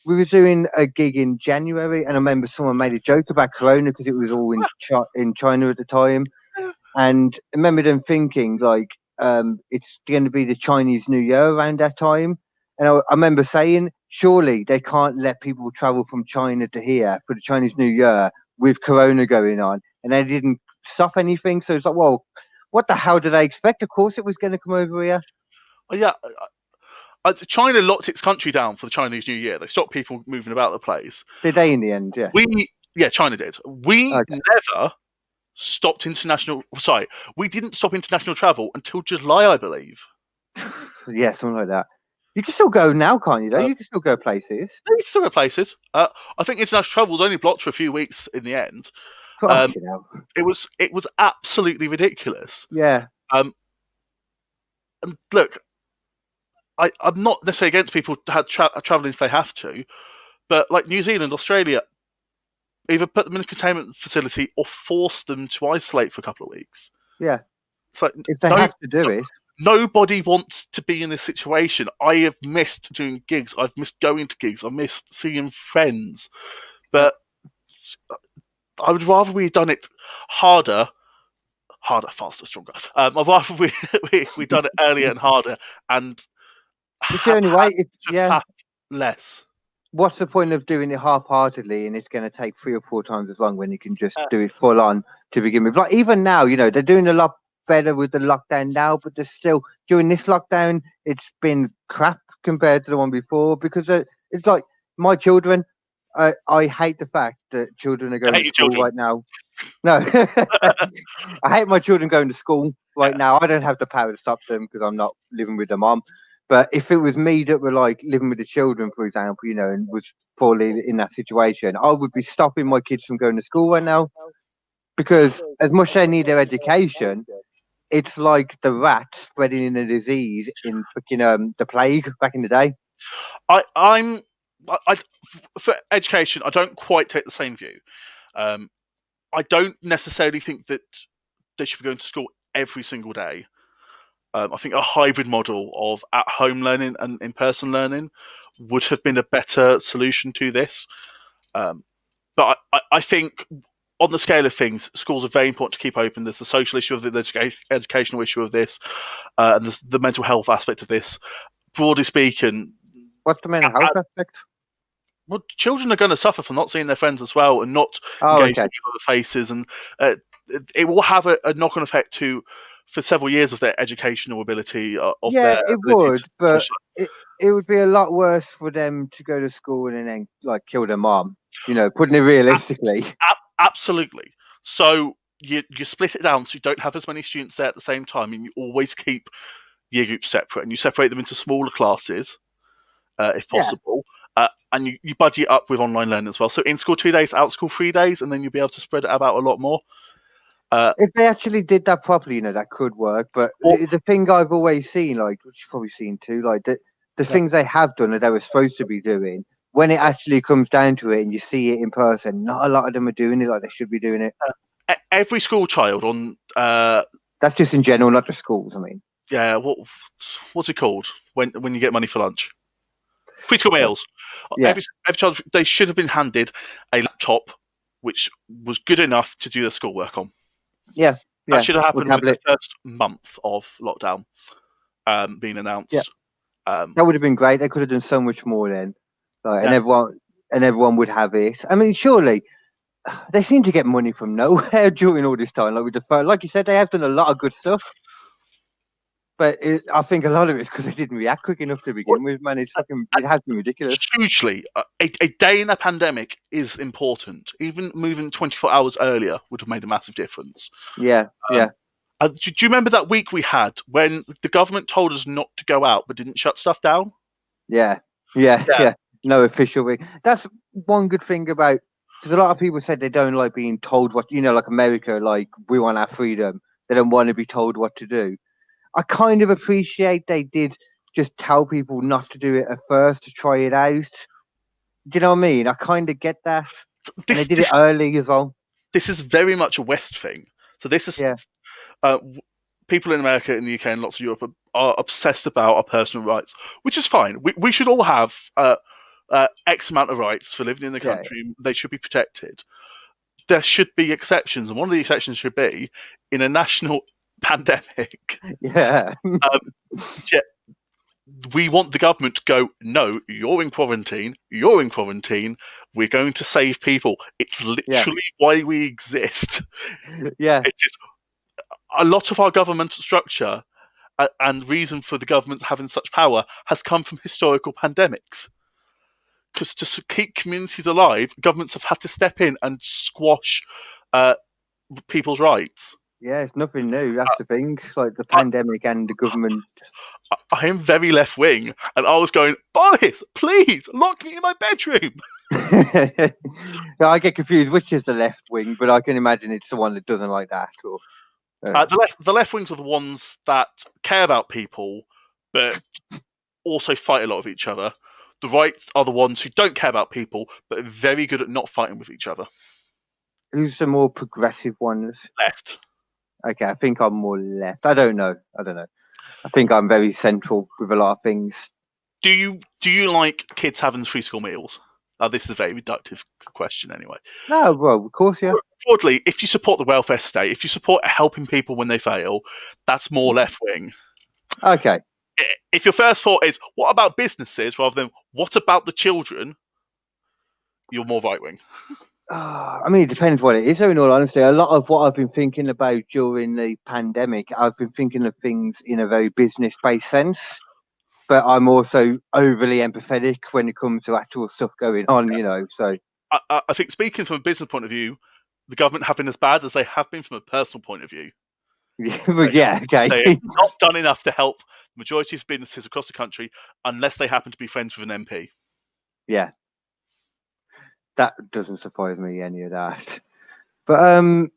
we were doing a gig in January and I remember someone made a joke about Corona because it was all in China at the time. And I remember them thinking it's going to be the Chinese New Year around that time. And I remember saying, surely they can't let people travel from China to here for the Chinese New Year with Corona going on. And they didn't stop anything. So it's like, well, what the hell did they expect? Of course it was going to come over here. Yeah. China locked its country down for the Chinese New Year. They stopped people moving about the place. Did they in the end? Yeah. China did. We never stopped international. Sorry, we didn't stop international travel until July, I believe. Yeah, something like that. You can still go now, can't you? Though you can still go places. You can still go places. I think international travel was only blocked for a few weeks in the end. It was absolutely ridiculous. Yeah. And look, I'm not necessarily against people traveling if they have to, but like New Zealand, Australia, either put them in a containment facility or force them to isolate for a couple of weeks. Yeah. It's like, if they have to do it. Nobody wants to be in this situation. I have missed doing gigs. I've missed going to gigs. I've missed seeing friends. But I would rather we had done it harder, faster, stronger. I'd rather we done it earlier and harder and it's the only way. Less. What's the point of doing it half-heartedly and it's going to take 3 or 4 times as long when you can just do it full on to begin with? Like even now, they're doing a lot better with the lockdown now, but there's still during this lockdown, it's been crap compared to the one before because it's like my children. I hate the fact that children are I going hate to your school children. right now. No, I hate my children going to school right now. I don't have the power to stop them because I'm not living with the mom. But if it was me that were like living with the children, for example, you know, and was poorly in that situation, I would be stopping my kids from going to school right now because as much as they need their education, it's like the rat spreading in a disease in fucking the plague back in the day. I for education, I don't quite take the same view. I don't necessarily think that they should be going to school every single day. I think a hybrid model of at-home learning and in-person learning would have been a better solution to this. But I think on the scale of things, schools are very important to keep open. There's the social issue of it, there's the educational issue of this, and there's the mental health aspect of this. Broadly speaking, What's the mental health aspect? well, children are going to suffer from not seeing their friends as well and not Oh, engaging okay. with other faces, and it will have a knock-on effect for several years of their educational ability, of Yeah, their it ability would, to but it would be a lot worse for them to go to school and then like kill their mom. You know, putting it realistically. Absolutely. So you split it down so you don't have as many students there at the same time, and you always keep year groups separate, and you separate them into smaller classes, if Yeah. possible. And you buddy it up with online learning as well. So in school 2 days, out school 3 days, and then you'll be able to spread it about a lot more. If they actually did that properly, you know, that could work. But Or- the thing I've always seen, like, which you've probably seen too, like the things they have done that they were supposed to be doing, when it actually comes down to it and you see it in person, not a lot of them are doing it like they should be doing it. Every school child on That's just in general, not just schools. I mean, yeah, what's it called when you get money for lunch? Free school meals. Yeah. Every child, they should have been handed a laptop which was good enough to do their schoolwork on. yeah, That should have or happened within tablet. the first month of lockdown being announced. Yeah. That would have been great. They could have done so much more then, like, Yeah. and everyone would have it. I mean, surely they seem to get money from nowhere during all this time. Like with the phone, like you said, they have done a lot of good stuff. But I think a lot of it's because they didn't react quick enough to begin with, man. It has been ridiculous. Hugely. A day in a pandemic is important. Even moving 24 hours earlier would have made a massive difference. Yeah, yeah. Do you remember that week we had when the government told us not to go out but didn't shut stuff down? Yeah. No official way. That's one good thing about, because a lot of people said they don't like being told what, you know, like America, like we want our freedom. They don't want to be told what to do. I kind of appreciate they did just tell people not to do it at first to try it out. Do you know what I mean? I kind of get that. And they did it early as well. This is very much a West thing. So this is people in America, in the UK, and lots of Europe are obsessed about our personal rights, which is fine. We should all have X amount of rights for living in the country. Yeah. They should be protected. There should be exceptions, and one of the exceptions should be in a national pandemic. Yeah. We want the government to go, no, you're in quarantine. We're going to save people. It's literally why we exist. Yeah. A lot of our governmental structure and reason for the government having such power has come from historical pandemics. Because to keep communities alive, governments have had to step in and squash people's rights. Yeah, it's nothing new. That's the thing. Like the pandemic and the government. I am very left wing, and I was going, Boris, please lock me in my bedroom. I get confused which is the left wing, but I can imagine it's the one that doesn't like that. Or the left wings are the ones that care about people, but also fight a lot of each other. The right are the ones who don't care about people, but are very good at not fighting with each other. Who's the more progressive ones? Left. Okay, I think I'm more left. I don't know. I think I'm very central with a lot of things. Do you like kids having free school meals? This is a very reductive question anyway. No, well, of course, yeah. Broadly, if you support the welfare state, if you support helping people when they fail, that's more left wing. Okay. If your first thought is, what about businesses, rather than, what about the children, you're more right wing. I mean, it depends what it is, in all honesty. A lot of what I've been thinking about during the pandemic, I've been thinking of things in a very business-based sense. but I'm also overly empathetic when it comes to actual stuff going on, so. I think speaking from a business point of view, the government have been as bad as they have been from a personal point of view. Yeah, okay. They have not done enough to help the majority of businesses across the country unless they happen to be friends with an MP. Yeah. That doesn't surprise me, any of that. But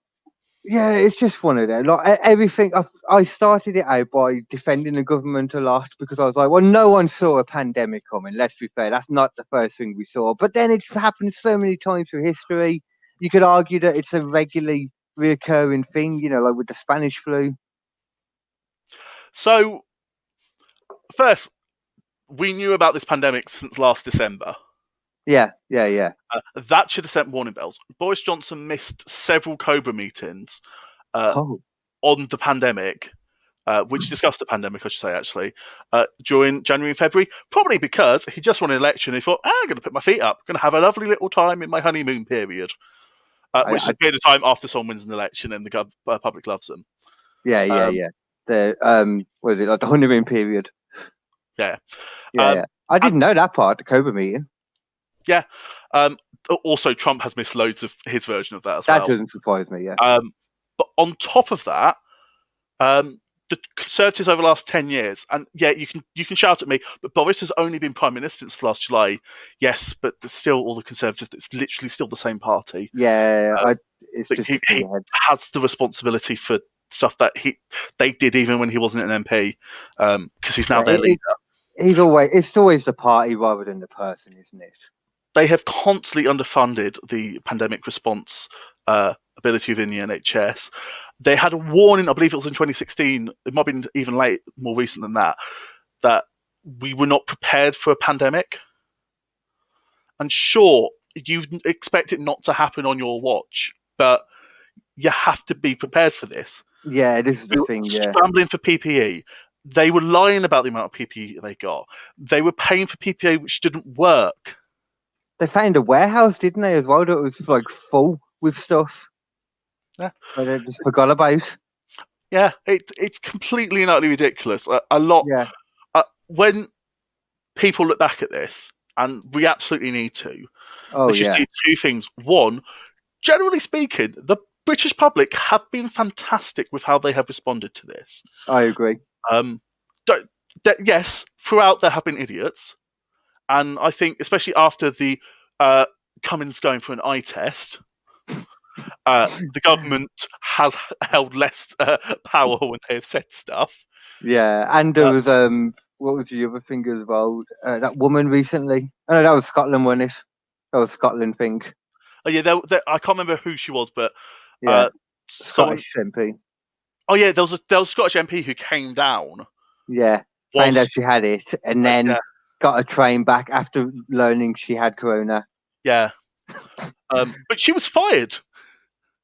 yeah, it's just one of them. Like everything, I started it out by defending the government a lot because I was like, well, no one saw a pandemic coming. Let's be fair, that's not the first thing we saw. But then it's happened so many times through history. You could argue that it's a regularly reoccurring thing, like with the Spanish flu. So, first, we knew about this pandemic since last December. Yeah. That should have sent warning bells. Boris Johnson missed several Cobra meetings on the pandemic, which discussed the pandemic, I should say, actually, during January and February, probably because he just won an election and he thought, I'm going to put my feet up, going to have a lovely little time in my honeymoon period, which is a period of time after someone wins an election and the public loves them. Yeah. The what is it, like the honeymoon period? Yeah. I didn't know that part, the Cobra meeting. Yeah. Also, Trump has missed loads of his version of that as well. That doesn't surprise me, yeah. But on top of that, the Conservatives over the last 10 years, and yeah, you can shout at me, but Boris has only been Prime Minister since last July. Yes, but still all the Conservatives, it's literally still the same party. Yeah, it's just he has the responsibility for stuff that they did even when he wasn't an MP, because he's now their leader. It's always the party rather than the person, isn't it? They have constantly underfunded the pandemic response ability within the NHS. They had a warning, I believe it was in 2016, it might have been even more recent than that we were not prepared for a pandemic. And sure, you expect it not to happen on your watch, but you have to be prepared for this. Yeah, this is the thing, yeah. Scrambling for PPE. They were lying about the amount of PPE they got. They were paying for PPE which didn't work. They found a warehouse, didn't they, as well, that was like full with stuff. Yeah. That they just forgot about. Yeah, it's completely and utterly ridiculous. A lot. Yeah. When people look back at this, and we absolutely need to, they should see two things. One, generally speaking, the British public have been fantastic with how they have responded to this. I agree. Yes, throughout there have been idiots. And I think, especially after the Cummins going for an eye test, the government has held less power when they have said stuff. Yeah, and there was what was the other thing as well? That woman recently. Oh no, that was Scotland, wasn't it? That was a Scotland thing. Oh yeah, I can't remember who she was, but Scottish MP. Oh yeah, there was a Scottish MP who came down. Yeah, found out she had it, and then got a train back after learning she had corona. Yeah, but she was fired.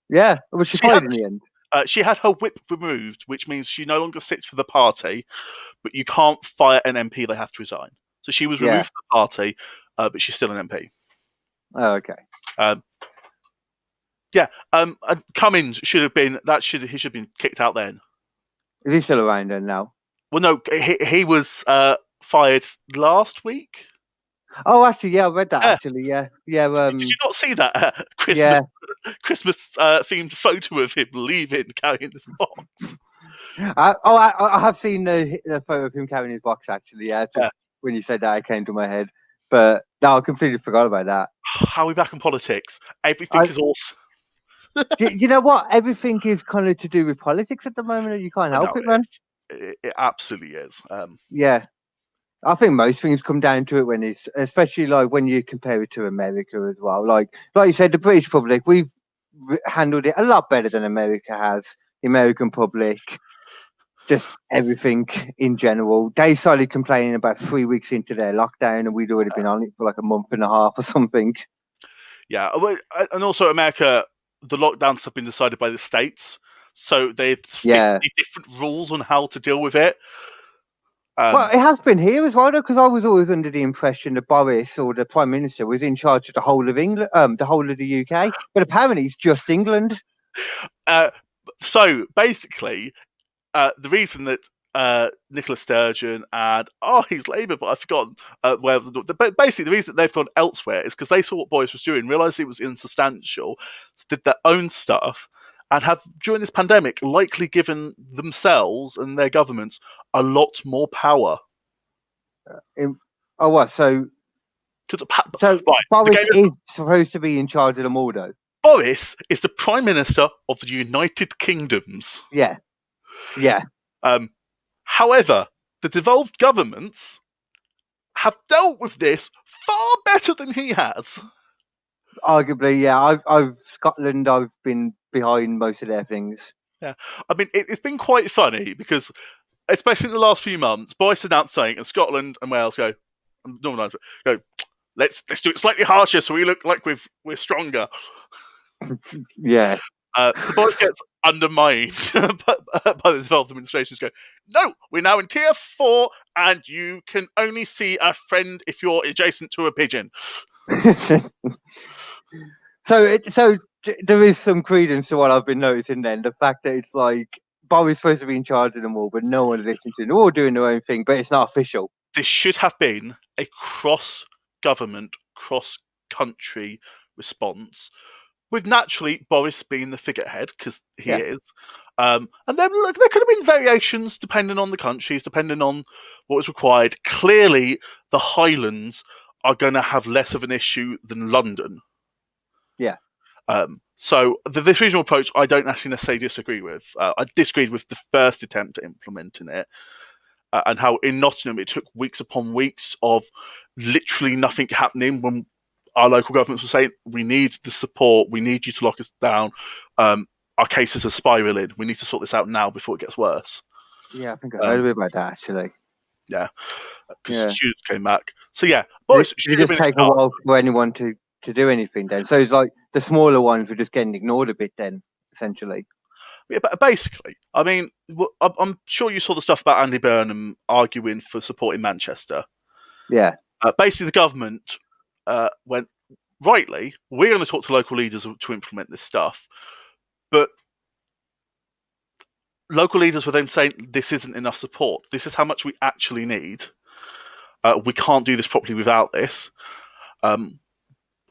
Yeah, was she fired in the end? She had her whip removed, which means she no longer sits for the party, but you can't fire an MP, they have to resign. So she was removed from the party, but she's still an MP. Oh, okay. And Cummins he should have been kicked out then. Is he still around then now? Well, no, he was fired last week. Oh, actually, yeah, I read that. Actually, yeah. Did you not see that Christmas themed photo of him leaving, carrying this box? I have seen the photo of him carrying his box. Actually, when you said that, it came to my head. But no, I completely forgot about that. How are we back in politics? Everything is awesome. You know what? Everything is kind of to do with politics at the moment, and you can't help it, man. It absolutely is. Yeah. I think most things come down to it when it's, especially like when you compare it to America as well. Like you said, the British public, we've handled it a lot better than America has. The American public, just everything in general. They started complaining about 3 weeks into their lockdown, and we'd already been on it for like a month and a half or something. Yeah, and also America, the lockdowns have been decided by the states, so they've 50 different rules on how to deal with it. Well, it has been here as well, though, because I was always under the impression that Boris or the Prime Minister was in charge of the whole of England, the whole of the UK. But apparently, it's just England. So basically, the reason that Nicola Sturgeon, and he's Labour, but I've forgotten where. But basically, the reason that they've gone elsewhere is because they saw what Boris was doing, realised it was insubstantial, did their own stuff, and have during this pandemic likely given themselves and their governments a lot more power. What? So right, Boris is supposed to be in charge of them all, though. Boris is the Prime Minister of the United Kingdoms. Yeah. However, the devolved governments have dealt with this far better than he has. Arguably, yeah. Scotland, I've been behind most of their things. Yeah, I mean, it's been quite funny because, especially in the last few months, Boris announced saying, and Scotland and Wales go, let's do it slightly harsher so we look like we're stronger. Yeah. So Boris gets undermined by the devolved administrations. Go, no, we're now in tier 4, and you can only see a friend if you're adjacent to a pigeon. So there is some credence to what I've been noticing. Then the fact that it's like Boris supposed to be in charge of them all, but no one's listening to them. They're all doing their own thing, but it's not official. This should have been a cross-government, cross-country response, with naturally Boris being the figurehead, because he is. And then look, there could have been variations depending on the countries, depending on what was required. Clearly, the Highlands are going to have less of an issue than London. Yeah. So this regional approach, I don't actually necessarily disagree with. I disagreed with the first attempt at implementing it, and how in Nottingham it took weeks upon weeks of literally nothing happening when our local governments were saying, we need the support, we need you to lock us down, our cases are spiralling, we need to sort this out now before it gets worse. Yeah, I think I heard a bit about that, actually. Yeah, because students came back. So yeah, Boris it just take a while for anyone to do anything then. So it's like the smaller ones were just getting ignored a bit then, essentially. Yeah, but basically, I mean, I'm sure you saw the stuff about Andy Burnham arguing for support in Manchester. Yeah. Basically, the government went, rightly, we're going to talk to local leaders to implement this stuff. But local leaders were then saying, this isn't enough support. This is how much we actually need. We can't do this properly without this.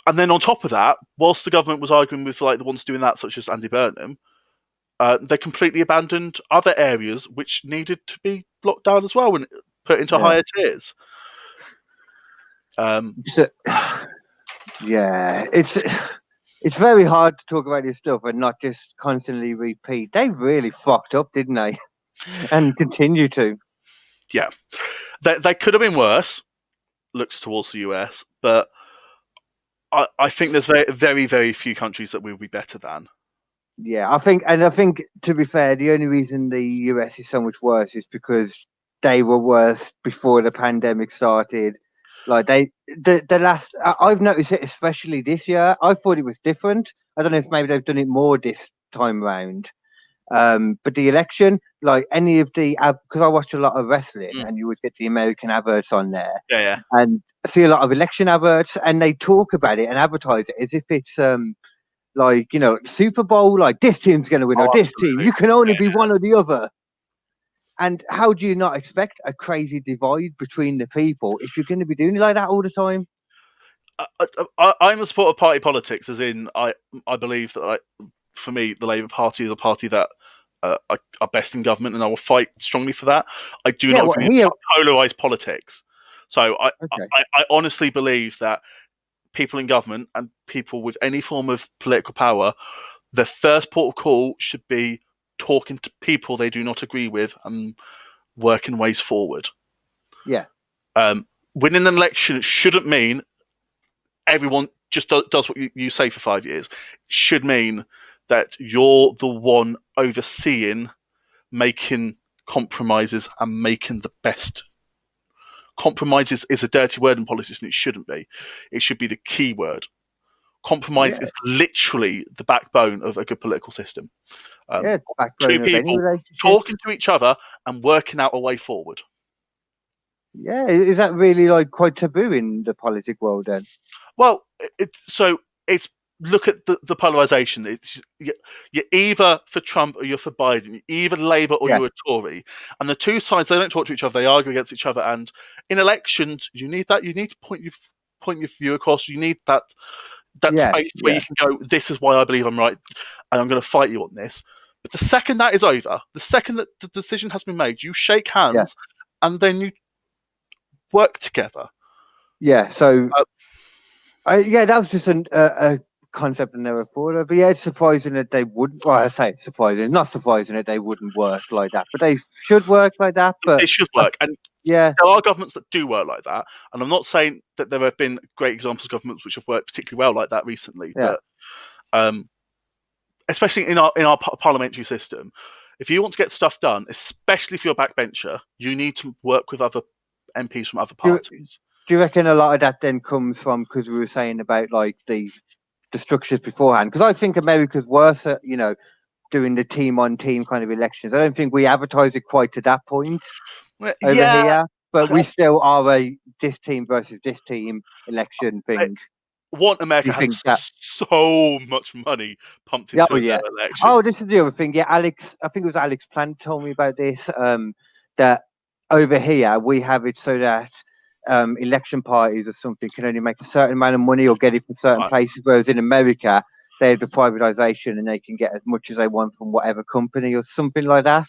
And then on top of that, whilst the government was arguing with like the ones doing that, such as Andy Burnham, they completely abandoned other areas which needed to be locked down as well and put into higher tiers. It's very hard to talk about this stuff and not just constantly repeat. They really fucked up, didn't they? And continue to. Yeah. They could have been worse, looks towards the US, but I think there's very, very, very few countries that will be better than. Yeah, I think to be fair, the only reason the US is so much worse is because they were worse before the pandemic started. Like the last, I've noticed it especially this year. I thought it was different. I don't know if maybe they've done it more this time around. But the election, like any of the, because I watch a lot of wrestling, and you always get the American adverts on there. Yeah. And I see a lot of election adverts, and they talk about it and advertise it as if it's like, you know, Super Bowl, like this team's going to win, or this team. You can only be one or the other. And how do you not expect a crazy divide between the people if you're going to be doing it like that all the time? I'm a supporter of party politics, as in I believe that for me the Labour Party is a party that are best in government, and I will fight strongly for that. I do not agree with polarised politics. So I honestly believe that people in government and people with any form of political power, their first port of call should be talking to people they do not agree with and working ways forward. Yeah. Winning an election shouldn't mean everyone just does what you say for 5 years. It should mean that you're the one overseeing, making compromises and making the best. Compromises is a dirty word in politics, and it shouldn't be. It should be the key word. Compromise is literally the backbone of a good political system. Two people talking to each other and working out a way forward. Yeah, is that really like quite taboo in the politic world then? Well, it's look at the polarization. You're either for Trump or you're for Biden. You're either Labour or you're a Tory. And the two sides, they don't talk to each other. They argue against each other. And in elections, you need that. You need to point your view across. You need that space where you can go, this is why I believe I'm right, and I'm going to fight you on this. But the second that is over, the second that the decision has been made, you shake hands and then you work together. Yeah. So, that was just a concept I never thought of. But yeah, it's surprising that they wouldn't. Well, I say it's surprising. It's not surprising that they wouldn't work like that, but they should work like that. But it should work. And there are governments that do work like that. And I'm not saying that there have been great examples of governments which have worked particularly well like that recently. But especially in our parliamentary system, if you want to get stuff done, especially if you're a backbencher, you need to work with other MPs from other parties. Do you reckon a lot of that then comes from, because we were saying about like the structures beforehand? Because I think America's worse at, doing the team on team kind of elections. I don't think we advertise it quite to that point over here, but we still are a this team versus this team election thing. America has so much money pumped into their election. Oh, this is the other thing. Yeah, Alex, I think it was Alex Plant told me about this, that over here we have it so that election parties or something can only make a certain amount of money or get it from certain places, whereas in America they have the privatization and they can get as much as they want from whatever company or something like that.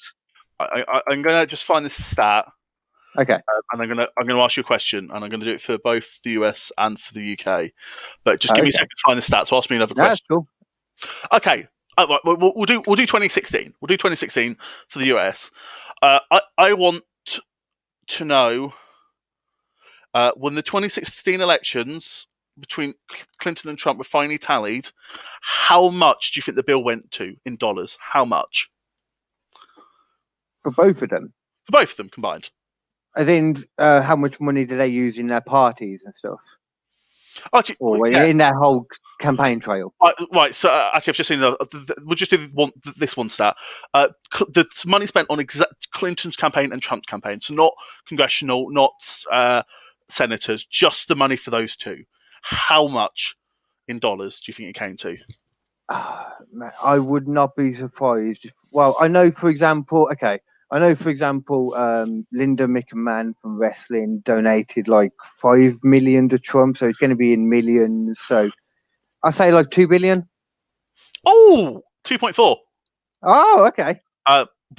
I'm going to just find this stat. Okay. And I'm gonna ask you a question, and I'm gonna do it for both the US and for the UK. But just give me a second to find the stats. So ask me another question. That's cool. Okay. We'll do 2016. We'll do 2016 for the US. I want to know when the 2016 elections between Clinton and Trump were finally tallied, how much do you think the bill went to in dollars? How much? For both of them? For both of them combined. As in, how much money do they use in their parties and stuff? Actually, in their whole campaign trail. Right. So actually, I've just seen we'll just do this one stat. The money spent on Clinton's campaign and Trump's campaign, so not congressional, not senators, just the money for those two. How much in dollars do you think it came to? I would not be surprised. Well, I know, for example, Linda McMahon from wrestling donated like 5 million to Trump, so it's going to be in millions. So I say like 2 billion. Oh, 2.4. Oh, okay.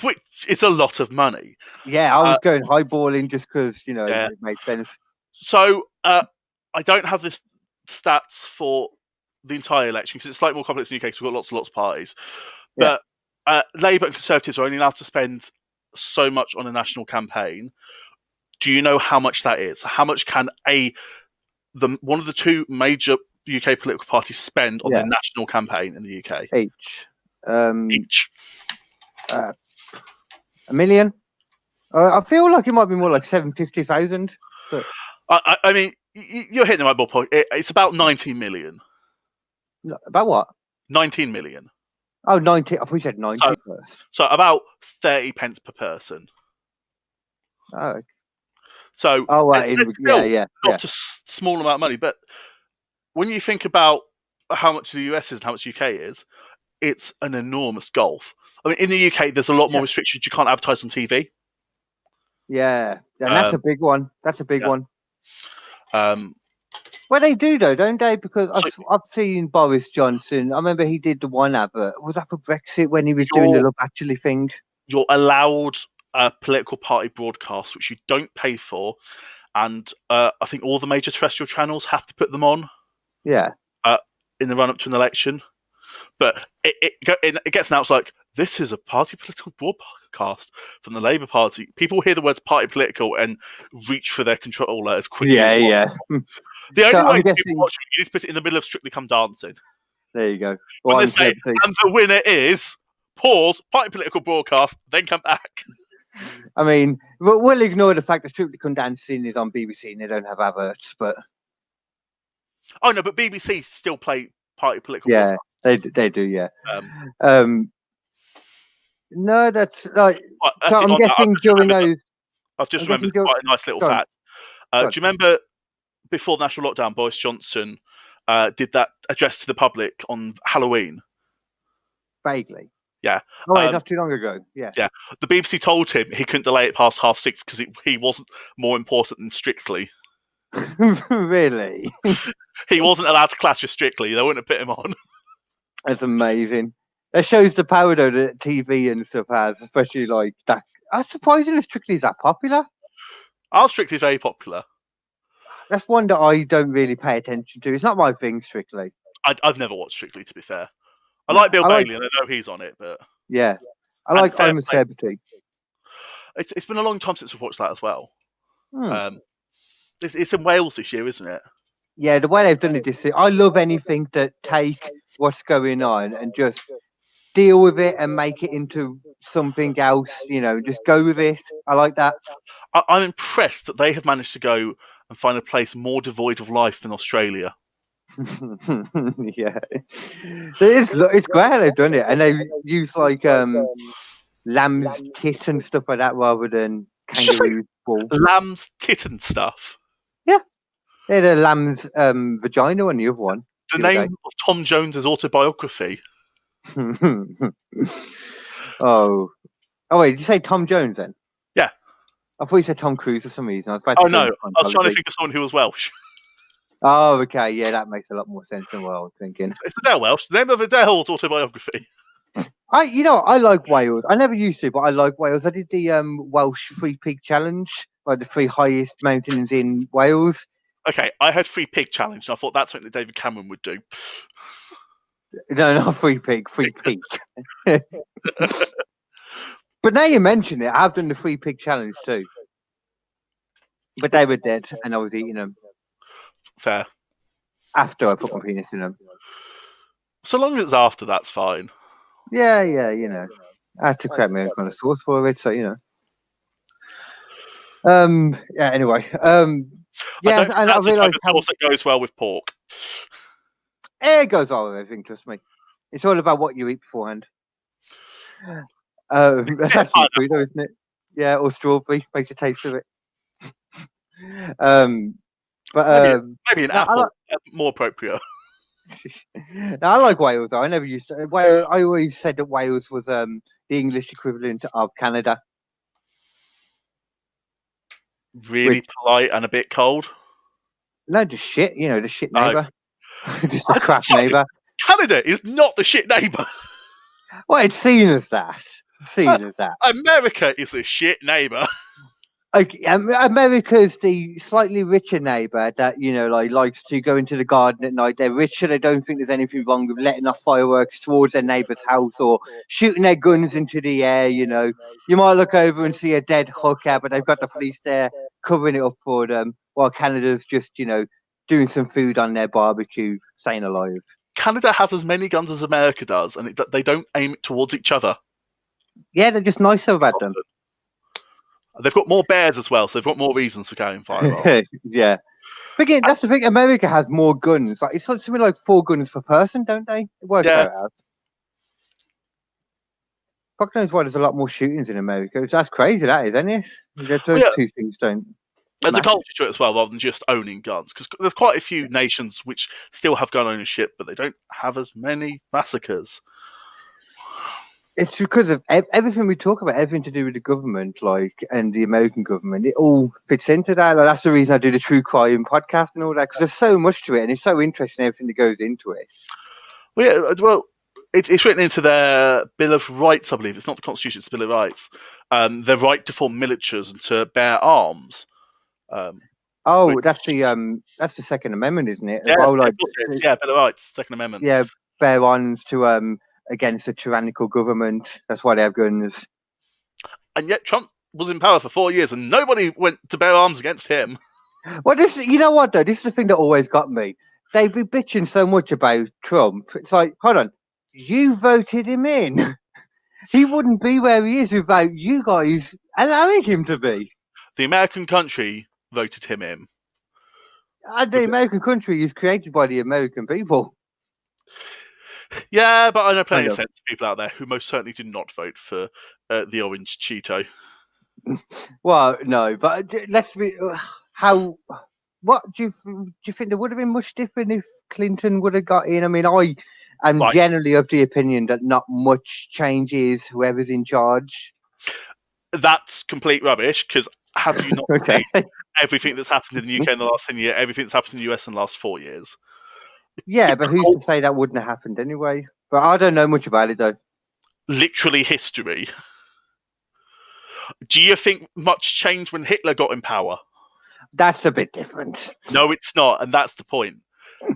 Which is a lot of money. Yeah, I was going highballing just because it makes sense. So I don't have the stats for the entire election because it's slightly more complex in the UK because we've got lots and lots of parties. But Labour and Conservatives are only allowed to spend so much on a national campaign. Do you know how much that is? How much can one of the two major UK political parties spend on their national campaign in the UK? Each. Each. 1 million? I feel like it might be more like 750,000. But I mean, you're hitting the right ballpark. It's about 19 million. About what? 19 million. Oh, 90. I thought you said 90 first. So about 30 pence per person. Oh. So it's still not a small amount of money. But when you think about how much the US is and how much UK is, it's an enormous gulf. I mean, in the UK, there's a lot more restrictions. You can't advertise on TV. Yeah, and that's a big one. That's a big one. Well, they do though, don't they? Because I've seen Boris Johnson. I remember he did the one advert. Was that for Brexit when he was doing the Love Actually thing? You're allowed political party broadcasts, which you don't pay for, and I think all the major terrestrial channels have to put them on. Yeah. In the run up to an election, but it gets announced like this is a party political broadcast from the Labour Party. People hear the words "party political" and reach for their controller as quickly as possible. The only way people watch it, you need to put it in the middle of Strictly Come Dancing. There you go. When they say, and the winner is, pause, party political broadcast, then come back. I mean, we'll ignore the fact that Strictly Come Dancing is on BBC and they don't have adverts, but... Oh, no, but BBC still play party political broadcast. They do, yeah. No, that's like... So I'm guessing during those... I've just remembered quite a nice little fact. Do you remember... Before the national lockdown, Boris Johnson did that address to the public on Halloween. Vaguely. Yeah. Oh, wait, not too long ago. Yeah. Yeah. The BBC told him he couldn't delay it past 6:30 because he wasn't more important than Strictly. Really? He wasn't allowed to clash with Strictly. They wouldn't have put him on. That's amazing. That shows the power though that TV and stuff has, especially like that. I'm surprised that Strictly is that popular. Our Strictly is very popular. That's one that I don't really pay attention to. It's not my thing, Strictly. I've never watched Strictly, to be fair. I like Bill Bailey, and I know he's on it, but yeah, I like I'm a Celebrity. It's been a long time since we've watched that as well. It's in Wales this year, isn't it? Yeah, the way they've done it this year, I love anything that take what's going on and just deal with it and make it into something else. You know, just go with it. I like that. I'm impressed that they have managed to go and find a place more devoid of life than Australia. Yeah, it's great how they've done it, and they use like lamb's tit and stuff like that rather than kangaroo ball. Lamb's tit and stuff. Yeah, they had a lamb's vagina on the other one. The name of Tom Jones's autobiography. Oh wait, did you say Tom Jones then? Yeah, I thought you said Tom Cruise for some reason. I was trying to think of someone who was Welsh. Oh, okay, yeah, that makes a lot more sense than what I was thinking. It's Adele Welsh. The name of Adele's autobiography. I like Wales. I never used to, but I like Wales. I did the Welsh 3 Peak Challenge, like the 3 highest mountains in Wales. Okay, I had 3 Pig Challenge, and I thought that's something that David Cameron would do. No, not 3 Peak, 3 Peak. But now you mention it, I've done the 3 Pig Challenge too. But they were dead, and I was eating them. Fair. After I put my penis in them. So long as it's after, that's fine. Yeah, you know. I had to create my own kind of sauce for it, so you know. Yeah, anyway. Yeah, and I realised how sauce that goes well with pork. It goes well with everything, trust me. It's all about what you eat beforehand. That's actually true though, isn't it? Yeah, or strawberry makes a taste of it. But maybe an apple, more appropriate. I like Wales though. I never used to. I always said that Wales was the English equivalent of Canada. Really polite and a bit cold. No, just shit. You know, the shit neighbour. Just a crap neighbour. Canada is not the shit neighbour. Well, it's seen as that. America is the shit neighbour. Okay, America's the slightly richer neighbour that, you know, like likes to go into the garden at night. They're richer. They don't think there's anything wrong with letting off fireworks towards their neighbour's house or shooting their guns into the air. You know, you might look over and see a dead hooker, but they've got the police there covering it up for them. While Canada's just, you know, doing some food on their barbecue, staying alive. Canada has as many guns as America does, and they don't aim it towards each other. Yeah, they're just nicer about them. They've got more bears as well, so they've got more reasons for carrying firearms. Yeah. But again, that's the thing. America has more guns. Like it's something like 4 guns per person, don't they? It works out. Fuck knows why there's a lot more shootings in America. That's crazy, that is, isn't it? Those 2 things don't. There's a culture to it as well, rather than just owning guns. Because there's quite a few nations which still have gun ownership, but they don't have as many massacres. It's because of everything we talk about, everything to do with the government, like, and the American government. It all fits into that. Like, that's the reason I do the true crime podcast and all that, because there's so much to it, and it's so interesting everything that goes into it. Well, it's written into their Bill of Rights, I believe. It's not the Constitution; it's the Bill of Rights. Their right to form militias and to bear arms. That's the Second Amendment, isn't it? Yeah, Bill of Rights, Second Amendment. Yeah, bear arms to against a tyrannical government. That's why they have guns. And yet Trump was in power for 4 years and nobody went to bear arms against him. Well, you know what, though? This is the thing that always got me. They'd be bitching so much about Trump. It's like, hold on, you voted him in. He wouldn't be where he is without you guys allowing him to be. The American country voted him in. And the American country is created by the American people. Yeah, but I know plenty of sensitive people out there who most certainly did not vote for the orange Cheeto. Well, no, but let's be. What do you think? There would have been much different if Clinton would have got in? I mean, I am Right. generally of the opinion that not much changes whoever's in charge. That's complete rubbish, because have you not Okay. seen everything that's happened in the UK in the last 10 years, everything that's happened in the US in the last 4 years? Yeah, but who's to say that wouldn't have happened anyway? But I don't know much about it though. Literally history. Do you think much changed when Hitler got in power? That's a bit different. No, it's not, and that's the point.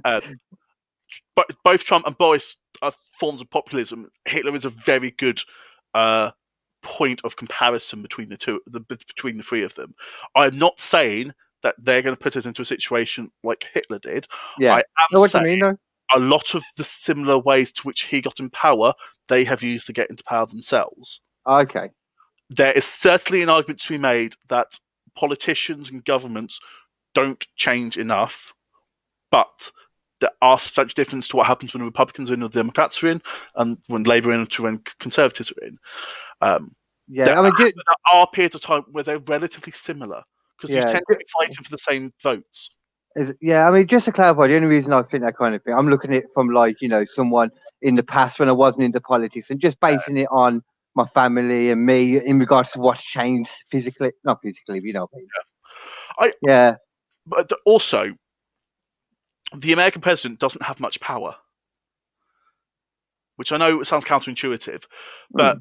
But both Trump and Boris are forms of populism. Hitler is a very good point of comparison between between the three of them. I'm not saying that they're going to put us into a situation like Hitler did. Yeah. I am Know what you saying mean though? a lot of the similar ways to which he got in power, they have used to get into power themselves. Okay. There is certainly an argument to be made that politicians and governments don't change enough, but there are substantial differences to what happens when the Republicans are in or the Democrats are in, and when Labour are in or when Conservatives are in. Yeah, I mean, there are periods of time where they're relatively similar, because you yeah, tend to be fighting for the same votes. yeah. I mean, just to clarify, the only reason I think that kind of thing, I'm looking at it from like someone in the past when I wasn't into politics, and just basing it on my family and me in regards to what's changed physically, not physically, but you know what I mean. Yeah. But also, the American president doesn't have much power, which I know sounds counterintuitive, but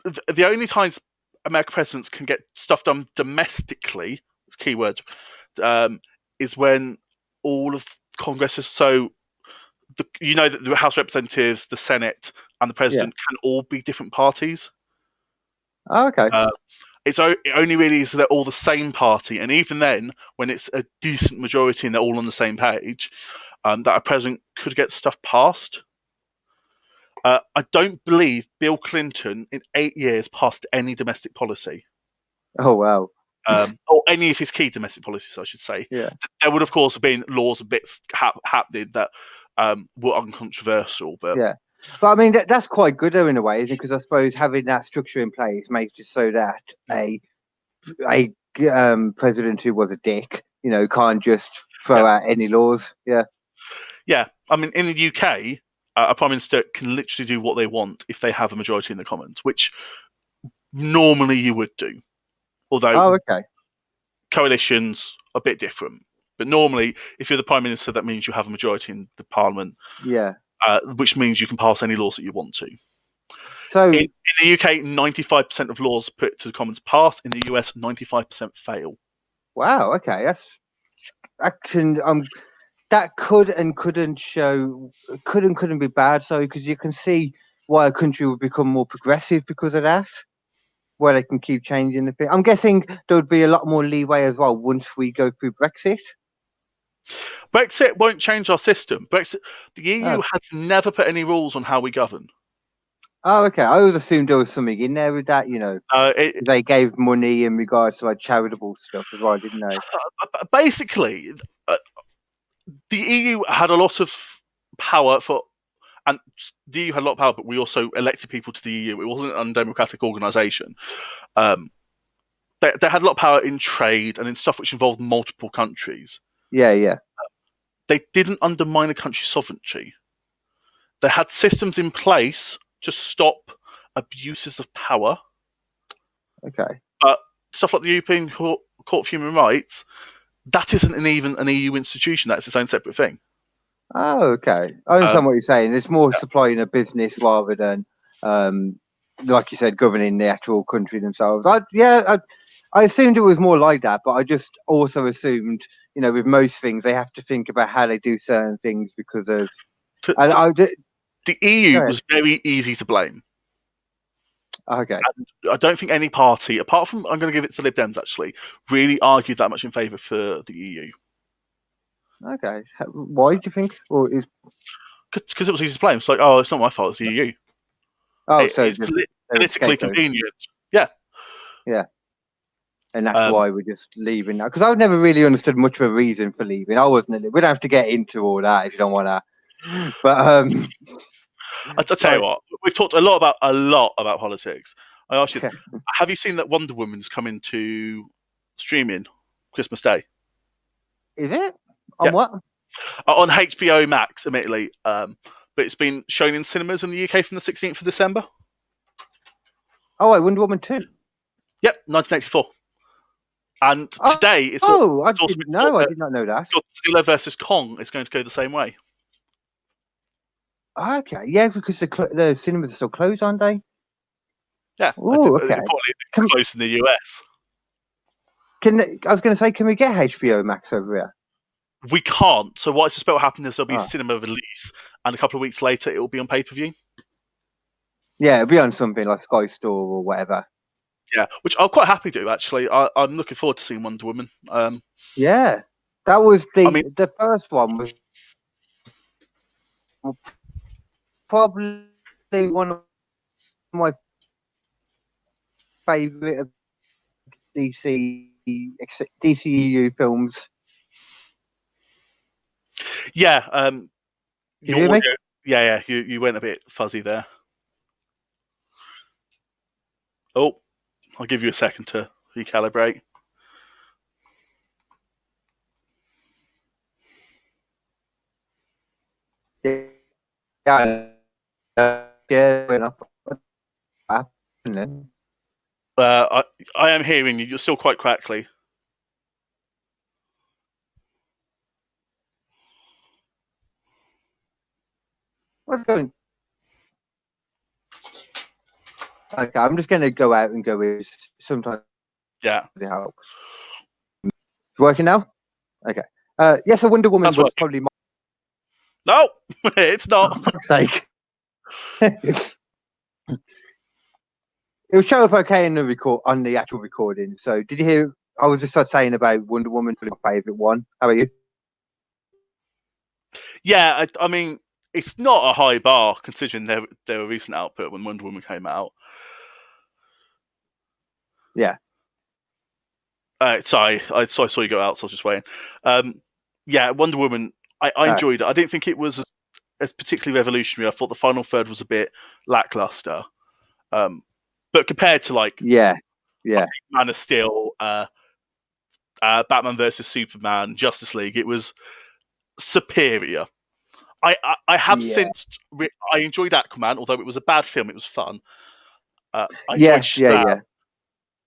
the only times American presidents can get stuff done domestically, keyword, is when all of Congress is that the House of Representatives, the Senate, and the president can all be different parties. Oh, okay. It only really is they're all the same party, and even then, when it's a decent majority and they're all on the same page, that a president could get stuff passed. I don't believe Bill Clinton in 8 years passed any domestic policy. Oh wow. Or any of his key domestic policies, I should say. Yeah. There would, of course, have been laws and bits happening that were uncontroversial. But yeah. But I mean, that's quite good though in a way, isn't it? Because I suppose having that structure in place makes it so that a president who was a dick, can't just throw out any laws. Yeah. Yeah. I mean, in the UK, a prime minister can literally do what they want if they have a majority in the Commons, which normally you would do. Although coalitions are a bit different. But normally, if you're the Prime Minister, that means you have a majority in the Parliament. Yeah. Which means you can pass any laws that you want to. So in the UK, 95% of laws put to the Commons pass. In the US, 95% fail. Wow. Okay, that's action. That could and couldn't be bad. So because you can see why a country would become more progressive because of that, where they can keep changing the thing. I'm guessing there would be a lot more leeway as well once we go through Brexit. Brexit won't change our system. The EU has never put any rules on how we govern. Oh, okay. I always assumed there was something in there with that, they gave money in regards to like charitable stuff as well, didn't they? Basically, the EU had a lot of power and the EU had a lot of power, but we also elected people to the EU. It wasn't an undemocratic organisation. They had a lot of power in trade and in stuff which involved multiple countries. Yeah. They didn't undermine a country's sovereignty. They had systems in place to stop abuses of power. Okay. But stuff like the European Court of Human Rights, that isn't even an EU institution. That's its own separate thing. Oh, okay. I understand what you're saying. It's more supplying a business rather than, like you said, governing the actual country themselves. I assumed it was more like that, but I just also assumed, with most things, they have to think about how they do certain things because of. The EU was very easy to blame. Okay. And I don't think any party, apart from, I'm going to give it to the Lib Dems actually, really argued that much in favour for the EU. Okay. Why do you think? Or is because it was easy to blame. It's like, oh, it's not my fault. It's the EU. Oh, it's politically convenient. Yeah. Yeah. And that's why we're just leaving now. Because I've never really understood much of a reason for leaving. I wasn't. We don't have to get into all that if you don't want to. But I'll tell you what. We've talked a lot about politics. I asked you, have you seen that Wonder Woman's coming to streaming Christmas Day? Is it on what? On HBO Max, admittedly, but it's been shown in cinemas in the UK from the 16th of December. Oh, Wonder Woman 2. Yep, 1984. And today it's I also didn't been know. thought I that did not know that. Godzilla versus Kong is going to go the same way. Okay, yeah, because the cinemas are still closed, aren't they? Yeah, Oh, okay. Importantly, Can, close in the US. I was going to say, can we get HBO Max over here? We can't. So what I suspect will happen is there'll be a Oh. cinema release, and a couple of weeks later it will be on pay-per-view. Yeah, it'll be on something like Sky Store or whatever. Yeah, which I'm quite happy to actually. I'm looking forward to seeing Wonder Woman. Yeah, that was the first one was probably one of my favourite of DCEU films. Yeah, Can you hear me? Yeah, you went a bit fuzzy there. Oh, I'll give you a second to recalibrate. Yeah, went up. I am hearing you. You're still quite crackly. What's going? Okay, I'm just going to go out and go in. Sometimes Yeah, it helps. It's working now? Okay. Yes, a Wonder Woman that's was working. probably my No, it's not. for fuck's sake. It will show up okay in the on the actual recording. So, did you hear? I was just saying about Wonder Woman, my favourite one. How about you? Yeah, I mean, it's not a high bar considering their recent output when Wonder Woman came out. Yeah. Sorry, I saw you go out, so I was just waiting. Yeah, Wonder Woman, I enjoyed it. I didn't think it was as particularly revolutionary. I thought the final third was a bit lackluster. But compared to Yeah. Man of Steel, Batman versus Superman, Justice League, it was superior. I have since I enjoyed Aquaman, although it was a bad film. It was fun. I enjoyed Shazam. Yeah.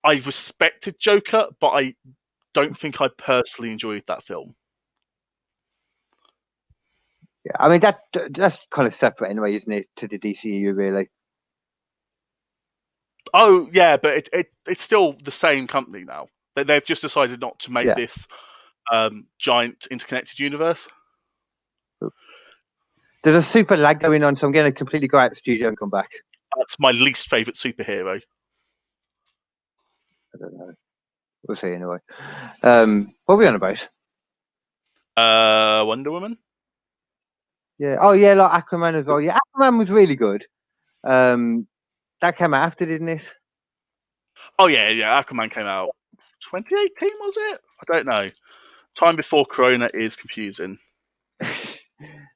I respected Joker, but I don't think I personally enjoyed that film. Yeah. I mean that's kind of separate anyway, isn't it, to the DCU really? Oh yeah, but it's still the same company now. They've just decided not to make this giant interconnected universe. There's a super lag going on, so I'm going to completely go out of the studio and come back. That's my least favourite superhero. I don't know. We'll see anyway. What are we on about? Wonder Woman? Yeah. Oh yeah, like Aquaman as well. Yeah, Aquaman was really good. That came out after, didn't it? Oh yeah. Aquaman came out 2018, was it? I don't know. Time before Corona is confusing.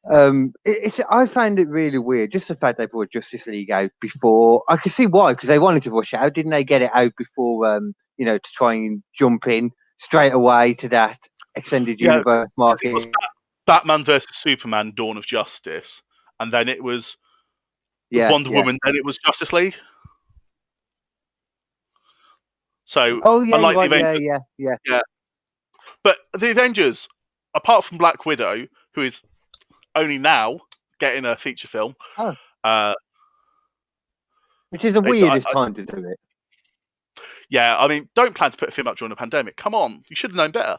I find it really weird, just the fact they brought Justice League out before. I can see why, because they wanted to rush it out, didn't they? Get it out before, to try and jump in straight away to that extended universe market. It was Batman versus Superman: Dawn of Justice, and then it was Wonder Woman, and it was Justice League. So, unlike the Avengers, yeah. But the Avengers, apart from Black Widow, who is only now getting a feature film, which is the weirdest time to do it. Yeah, I mean, don't plan to put a film out during a pandemic. Come on, you should have known better.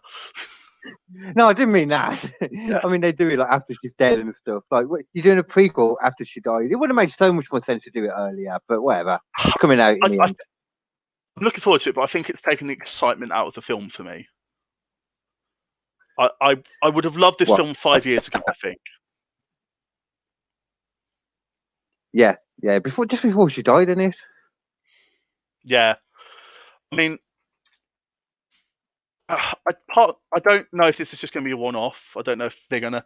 No, I didn't mean that. I mean, they do it like after she's dead and stuff. Like, you're doing a prequel after she died. It would have made so much more sense to do it earlier, but whatever. It's coming out in the end. I'm looking forward to it, but I think it's taken the excitement out of the film for me. I would have loved this film 5 years ago, I think. Yeah, just before she died, isn't it? Yeah, I mean, I don't know if this is just going to be a one-off. I don't know if they're going to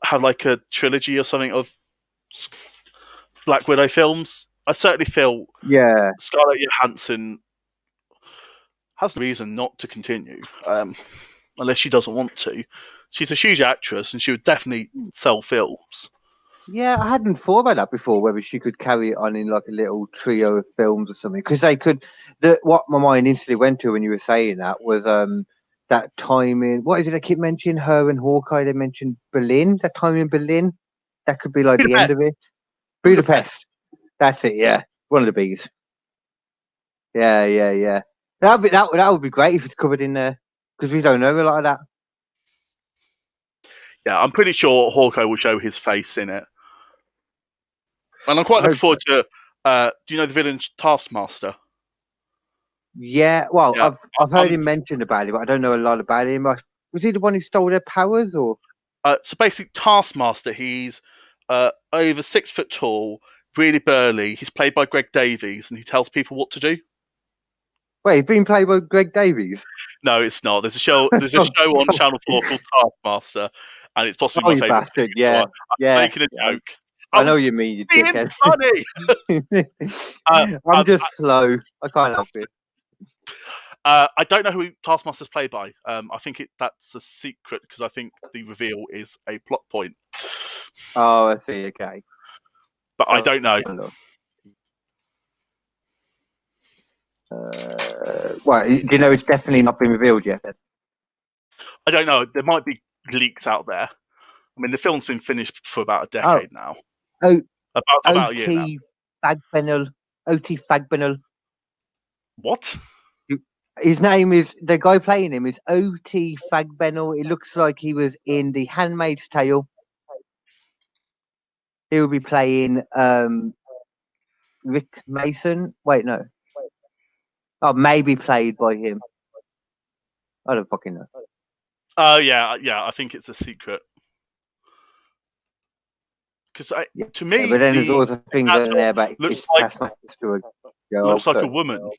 have like a trilogy or something of Black Widow films. I certainly feel Scarlett Johansson has no reason not to continue, unless she doesn't want to. she's a huge actress, and she would definitely sell films. Yeah, I hadn't thought about that before. Whether she could carry it on in like a little trio of films or something, because they could. What my mind instantly went to when you were saying that was that time in what is it? I keep mentioning her and Hawkeye. They mentioned Berlin. That time in Berlin, that could be like the end of it. Budapest. That's it. Yeah, one of the B's. Yeah. That would be great if it's covered in there because we don't know a lot of that. Yeah, I'm pretty sure Hawkeye will show his face in it. And I'm quite looking forward to. Do you know the villain Taskmaster? Yeah, well, Yeah, I've heard him mentioned about it, but I don't know a lot about him. Was he the one who stole their powers, or? So basically, Taskmaster. He's over 6 foot tall, really burly. He's played by Greg Davies, and he tells people what to do. Wait, he's been played by Greg Davies? No, it's not. There's a show. There's a show on Channel 4 called Taskmaster, and it's possibly my favourite. Bastard! Yeah, so I'm making a joke. I know what you mean. You being dickhead. Funny. I'm just slow. I can't help it. I don't know who Taskmaster's played by. I think that's a secret because I think the reveal is a plot point. Oh, I see. Okay, but I don't know. Well, do you know it's definitely not been revealed yet? Then? I don't know. There might be leaks out there. I mean, the film's been finished for about a decade now. Oh, about a year now. O.T. Fagbenel. What? His name is, the guy playing him is O.T. Fagbenel. It looks like he was in The Handmaid's Tale. He will be playing Rick Mason. Wait, no. Oh, maybe played by him. I don't fucking know. Oh, yeah. I think it's a secret. Because to me, but then there's also things in there about looks like a woman.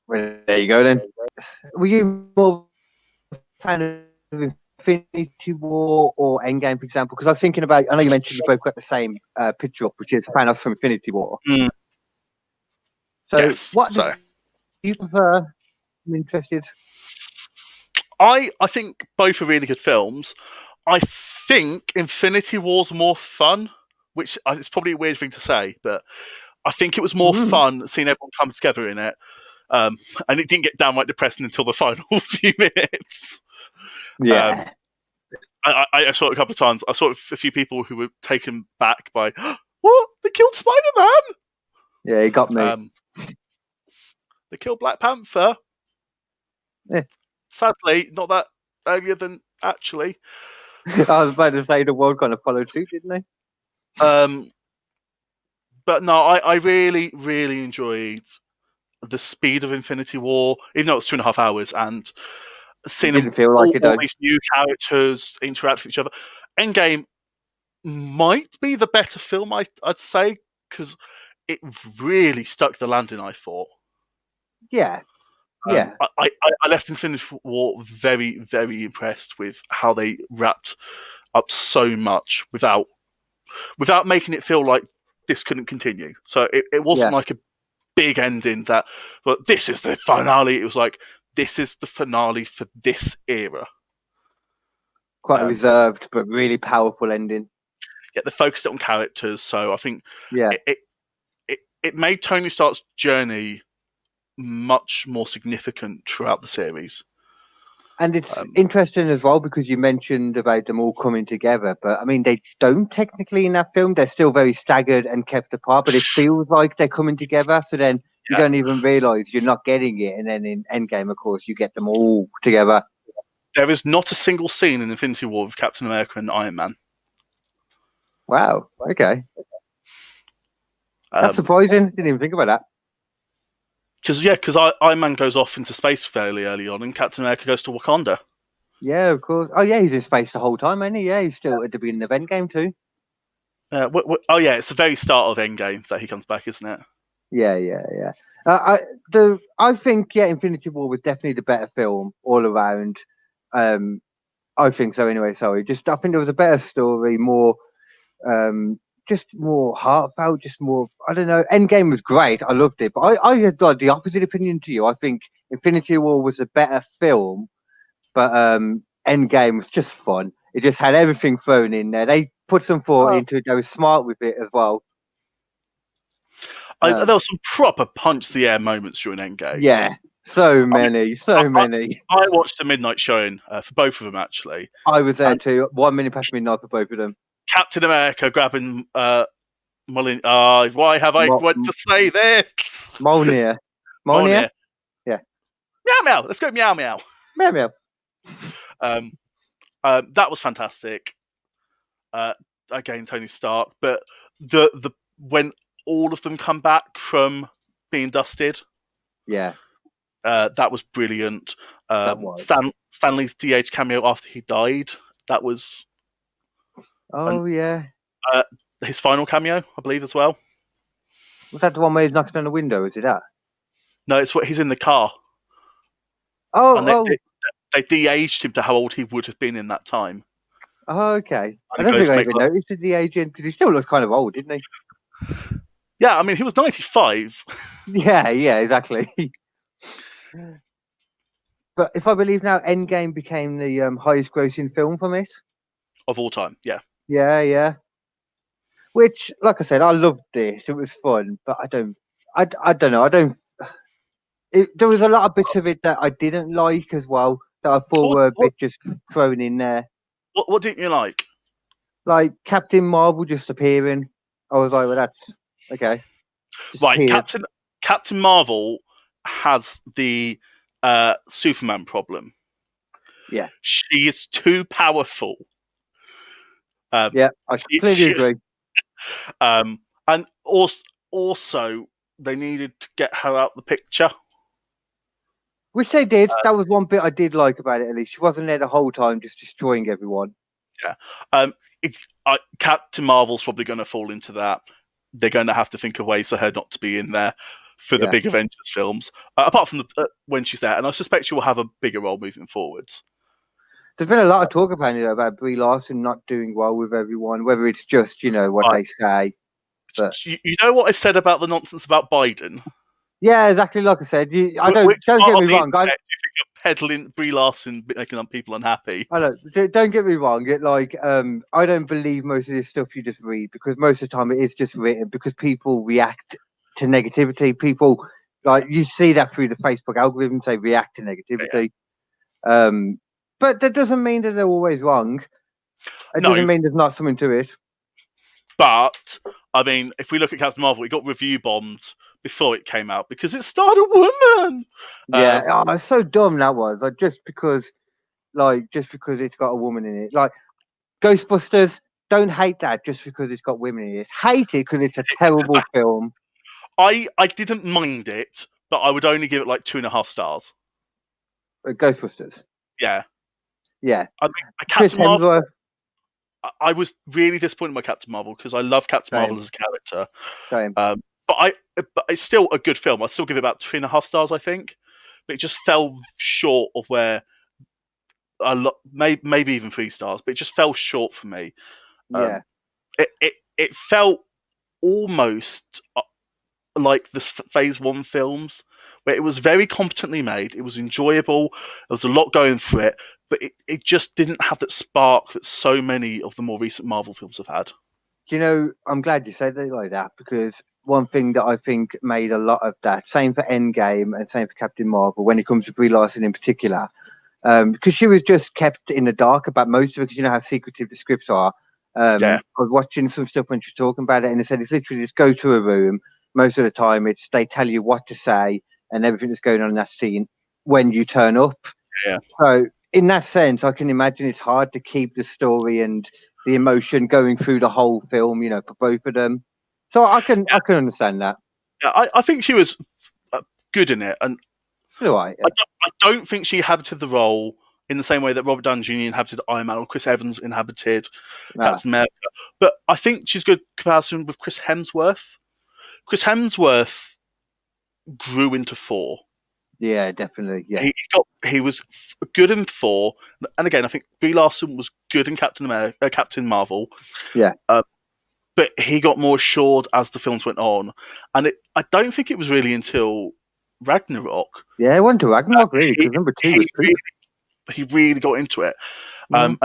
Well, there you go then. Were you more fan of Infinity War or Endgame, for example? Because I was thinking about, I know you mentioned you both got the same picture up, which is Thanos from Infinity War. Mm. So, yes, what do you prefer? I'm interested. I think both are really good films. I think Infinity War's more fun, which is probably a weird thing to say, but I think it was more fun seeing everyone come together in it. And it didn't get downright depressing until the final few minutes. Yeah. I saw it a couple of times. I saw a few people who were taken back by, what? They killed Spider-Man? Yeah, he got me. They killed Black Panther. Yeah. Sadly, not that earlier than actually. I was about to say the world kind of followed suit, didn't they? But no, I really, really enjoyed the speed of Infinity War, even though it's 2.5 hours, and seeing all these new characters interact with each other. Endgame might be the better film, I'd say, because it really stuck the landing, I thought. Yeah. I left Infinity War very, very impressed with how they wrapped up so much without making it feel like this couldn't continue. So it wasn't like a big ending that, but this is the finale. It was like, this is the finale for this era. Quite a reserved but really powerful ending. Yeah, they focused it on characters, so I think it made Tony Stark's journey much more significant throughout the series. And it's interesting as well because you mentioned about them all coming together, but I mean they don't technically in that film. They're still very staggered and kept apart, but it feels like they're coming together. So then you don't even realise you're not getting it, and then in Endgame, of course, you get them all together. There is not a single scene in Infinity War with Captain America and Iron Man. Wow. Okay. That's surprising. Didn't even think about that. Because Iron Man goes off into space fairly early on, and Captain America goes to Wakanda. Yeah, of course. Oh, yeah, he's in space the whole time, ain't he? Yeah, he's still at the beginning of Endgame too. Oh, yeah, it's the very start of Endgame that he comes back, isn't it? Yeah. I think Infinity War was definitely the better film all around. I think so. Anyway, sorry. I think there was a better story, more. Just more heartfelt, just more, I don't know. Endgame was great. I loved it. But I had the opposite opinion to you. I think Infinity War was a better film, but Endgame was just fun. It just had everything thrown in there. They put some thought into it. They were smart with it as well. There were some proper punch the air moments during Endgame. Yeah, so many. I watched the midnight showing for both of them, actually. I was there too. 1 minute past midnight for both of them. Captain America grabbing Mullen. Why have I want to say this? Mjolnir. Mjolnir. Yeah. Meow meow. Let's go meow meow. Meow meow. That was fantastic. Again, Tony Stark, but the when all of them come back from being dusted, that was brilliant. Stanley's DH cameo after he died, that was his final cameo, I believe, as well. Was that the one where he's knocking on the window? Is it that? No, it's what he's in the car. They de-aged him to how old he would have been in that time. Oh, okay. I don't think I even noticed the de-aging because he still looks kind of old, didn't he? Yeah, I mean, he was 95. Yeah, exactly. But if I believe now, Endgame became the highest grossing film from it. Of all time, yeah. Yeah. Which, like I said, I loved this. It was fun, but I don't know. There was a lot of bits of it that I didn't like as well, that I thought were a bit just thrown in there. What didn't you like? Like Captain Marvel just appearing. I was like, well, that's okay. Right, Captain Marvel has the Superman problem. Yeah. She is too powerful. I completely agree. And also, they needed to get her out the picture. Which they did. That was one bit I did like about it, at least. She wasn't there the whole time just destroying everyone. Yeah. Captain Marvel's probably going to fall into that. They're going to have to think of ways for her not to be in there for the big Avengers films, apart from when she's there. And I suspect she will have a bigger role moving forwards. There's been a lot of talk about Brie Larson not doing well with everyone, whether it's just, what they say. But you know what I said about the nonsense about Biden? Yeah, exactly. Like I said, don't get me wrong. You think you're peddling Brie Larson, making people unhappy? I know. Don't get me wrong. I don't believe most of this stuff you just read, because most of the time it is just written because people react to negativity. People you see that through the Facebook algorithms, they react to negativity. But that doesn't mean that they're always wrong. It doesn't mean there's not something to it. But I mean, if we look at Captain Marvel, it got review bombed before it came out because it starred a woman. Yeah, it's so dumb that was. Just because it's got a woman in it. Like Ghostbusters, don't hate that just because it's got women in it. Hate it because it's a terrible film. I didn't mind it, but I would only give it 2.5 stars. Ghostbusters. Yeah. I mean, Captain Marvel. I was really disappointed by Captain Marvel because I love Captain Marvel as a character. But it's still a good film. I'd still give it about 3.5 stars, I think. But it just fell short of where maybe even 3 stars. But it just fell short for me. It felt almost like the Phase 1 films, where it was very competently made. It was enjoyable. There was a lot going for it. But it just didn't have that spark that so many of the more recent Marvel films have had. I'm glad you said it like that, because one thing that I think made a lot of that, same for Endgame and same for Captain Marvel, when it comes to Brie Larson in particular, because she was just kept in the dark about most of it, because you know how secretive the scripts are. I was watching some stuff when she was talking about it, and they said it's literally just go to a room. Most of the time, they tell you what to say and everything that's going on in that scene when you turn up. Yeah. So in that sense, I can imagine it's hard to keep the story and the emotion going through the whole film, for both of them. So I can understand that. Yeah, I think she was good in it, and I don't think she inhabited the role in the same way that Robert Downey Jr. inhabited Iron Man or Chris Evans inhabited Captain America. But I think she's good comparison with Chris Hemsworth. Chris Hemsworth grew into Thor. Yeah, definitely. Yeah, he was good in Thor, and again, I think Brie Larson was good in Captain Marvel. Yeah, but he got more assured as the films went on, and I don't think it was really until Ragnarok. Yeah, it went to Ragnarok really, because number 2 was He really got into it. And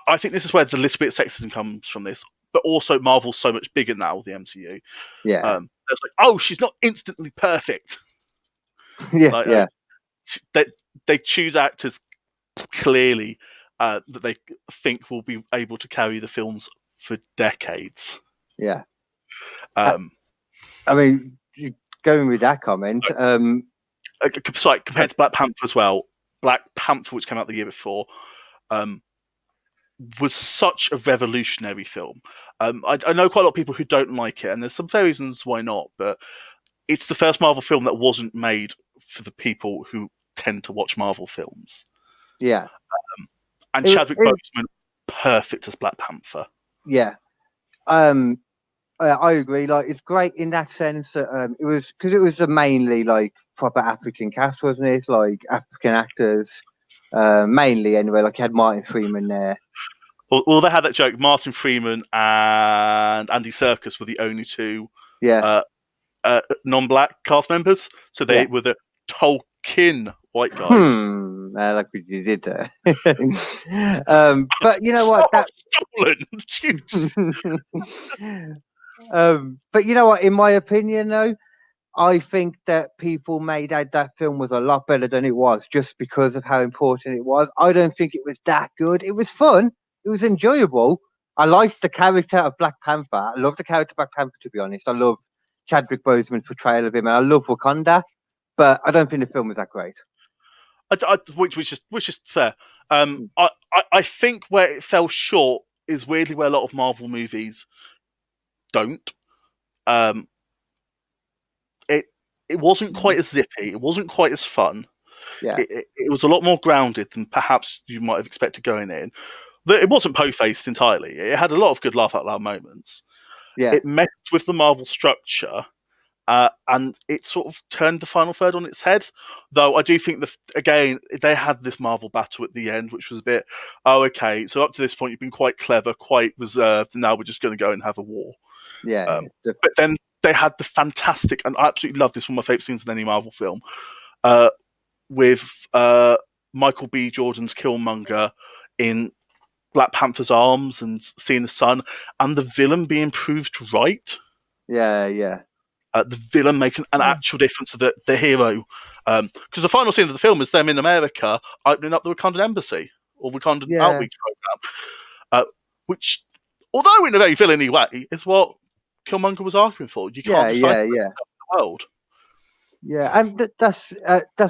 I think this is where the little bit of sexism comes from this, but also Marvel's so much bigger now, the MCU. Yeah. It's like, oh, she's not instantly perfect. Yeah. Like, Yeah. they choose actors clearly that they think will be able to carry the films for decades. Yeah. Um, I mean, going with that comment, sorry, compared to Black Panther as well, Black Panther, which came out the year before, was such a revolutionary film. I know quite a lot of people who don't like it, and there's some fair reasons why not, but it's the first Marvel film that wasn't made for the people who tend to watch Marvel films. yeah. And Chadwick Boseman, perfect as Black Panther. Yeah. I agree. Like, it's great in that sense that it was because it was a mainly like proper African cast, wasn't it? Like African actors, mainly anyway. Like, you had Martin Freeman there. Well, they had that joke. Martin Freeman and Andy Serkis were the only two Yeah. non-black cast members, so they were the Tolkien white guys. Like what you did there. But you know what? But you know what? In my opinion, though, I think that people made out that film was a lot better than it was just because of how important it was. I don't think it was that good. It was fun. It was enjoyable. I liked the character of Black Panther. I love the character of Black Panther, to be honest. I love Chadwick Boseman's portrayal of him, and I love Wakanda. But I don't think the film was that great. Which is fair. I think where it fell short is weirdly where a lot of Marvel movies don't. It wasn't quite as zippy. It wasn't quite as fun. Yeah. It was a lot more grounded than perhaps you might have expected going in. It wasn't po-faced entirely. It had a lot of good laugh out loud moments. Yeah. It messed with the Marvel structure, and it sort of turned the final third on its head. Though I do think again they had this Marvel battle at the end, which was a bit, oh okay. So up to this point you've been quite clever, quite reserved. And now we're just going to go and have a war. Yeah. But then they had the fantastic, and I absolutely love this, one of my favourite scenes in any Marvel film, with Michael B. Jordan's Killmonger in Black Panther's arms and seeing the sun, and the villain being proved right. Yeah, yeah. The villain making an actual difference to the hero. Because the final scene of the film is them in America opening up the Wakandan embassy or Wakandan outreach program, which, although in a very villainy way, is what Killmonger was arguing for. You can't just the world. Yeah, and that's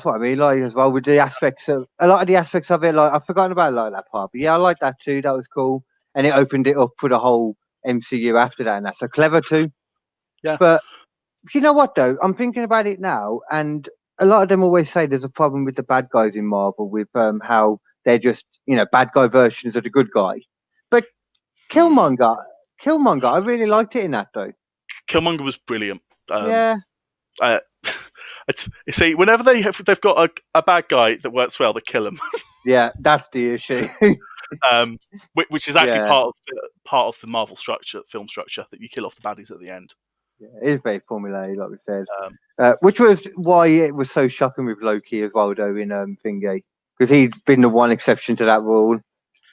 what I mean, like, as well, with the aspects of a lot of the aspects of it. Like, I've forgotten about like that part, but yeah, I like that too. That was cool, and it opened it up for the whole MCU after that, and that's so clever too. Yeah, but you know what though? I'm thinking about it now, and a lot of them always say there's a problem with the bad guys in Marvel with how they're just bad guy versions of the good guy. But Killmonger, I really liked it in that though. Killmonger was brilliant. Yeah. See, whenever they've got a bad guy that works well, they kill him. Yeah, that's the issue. Which is actually part of the Marvel film structure, that you kill off the baddies at the end. Yeah, it is very formulaic, like we said. Which was why it was so shocking with Loki as well, though, in Thingy, because he'd been the one exception to that rule.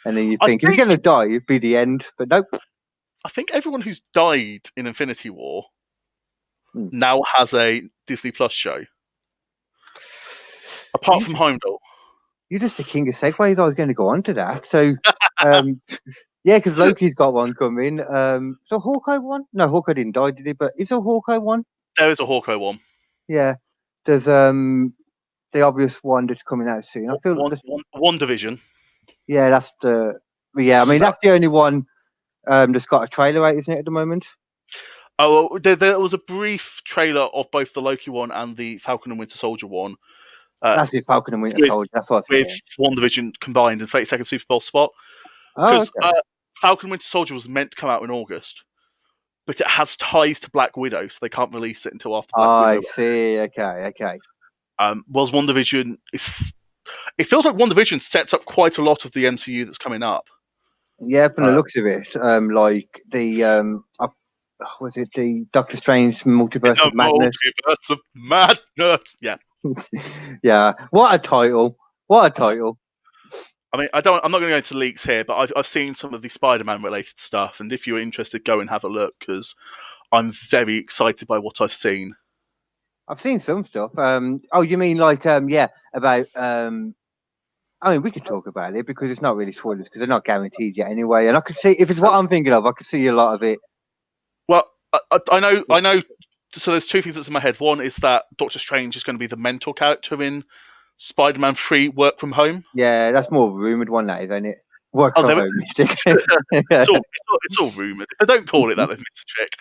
And then you think if he's going to die, it'd be the end, but nope. I think everyone who's died in Infinity War now has a Disney Plus show. Apart from Heimdall. You're just the king of segues. I was going to go on to that. So, yeah, because Loki's got one coming. So Hawkeye one? No, Hawkeye didn't die, did he? But is there a Hawkeye one? There is a Hawkeye one. Yeah. There's the obvious one that's coming out soon. I feel WandaVision. Yeah, that's the. Yeah, I mean that's the only one that's got a trailer out, isn't it, at the moment? Oh, well, there was a brief trailer of both the Loki one and the Falcon and Winter Soldier one. That's the Falcon and Winter Soldier. That's what with WandaVision combined in 30-second Super Bowl spot. Because Falcon and Winter Soldier was meant to come out in August, but it has ties to Black Widow, so they can't release it until after Black Widow. I see. Okay. Was WandaVision? It feels like WandaVision sets up quite a lot of the MCU that's coming up. Yeah, from the looks of it, like the was it the Doctor Strange Multiverse of Madness? Multiverse of Madness. Yeah. Yeah. What a title! I mean, I'm not going to go into leaks here, but I've seen some of the Spider-Man related stuff, and if you're interested, go and have a look because I'm very excited by what I've seen. I've seen some stuff. Oh, you mean like about I mean, we could talk about it because it's not really spoilers because they're not guaranteed yet anyway. And I could see if it's what I'm thinking of, I could see a lot of it. Well, I know. So there's two things that's in my head. One is that Doctor Strange is going to be the mentor character in Spider-Man 3: Work From Home. Yeah, that's more of a rumored one, that is, ain't it? Work Oh, from there- home mystic. it's all rumored. If they don't call it that, they've missed a trick.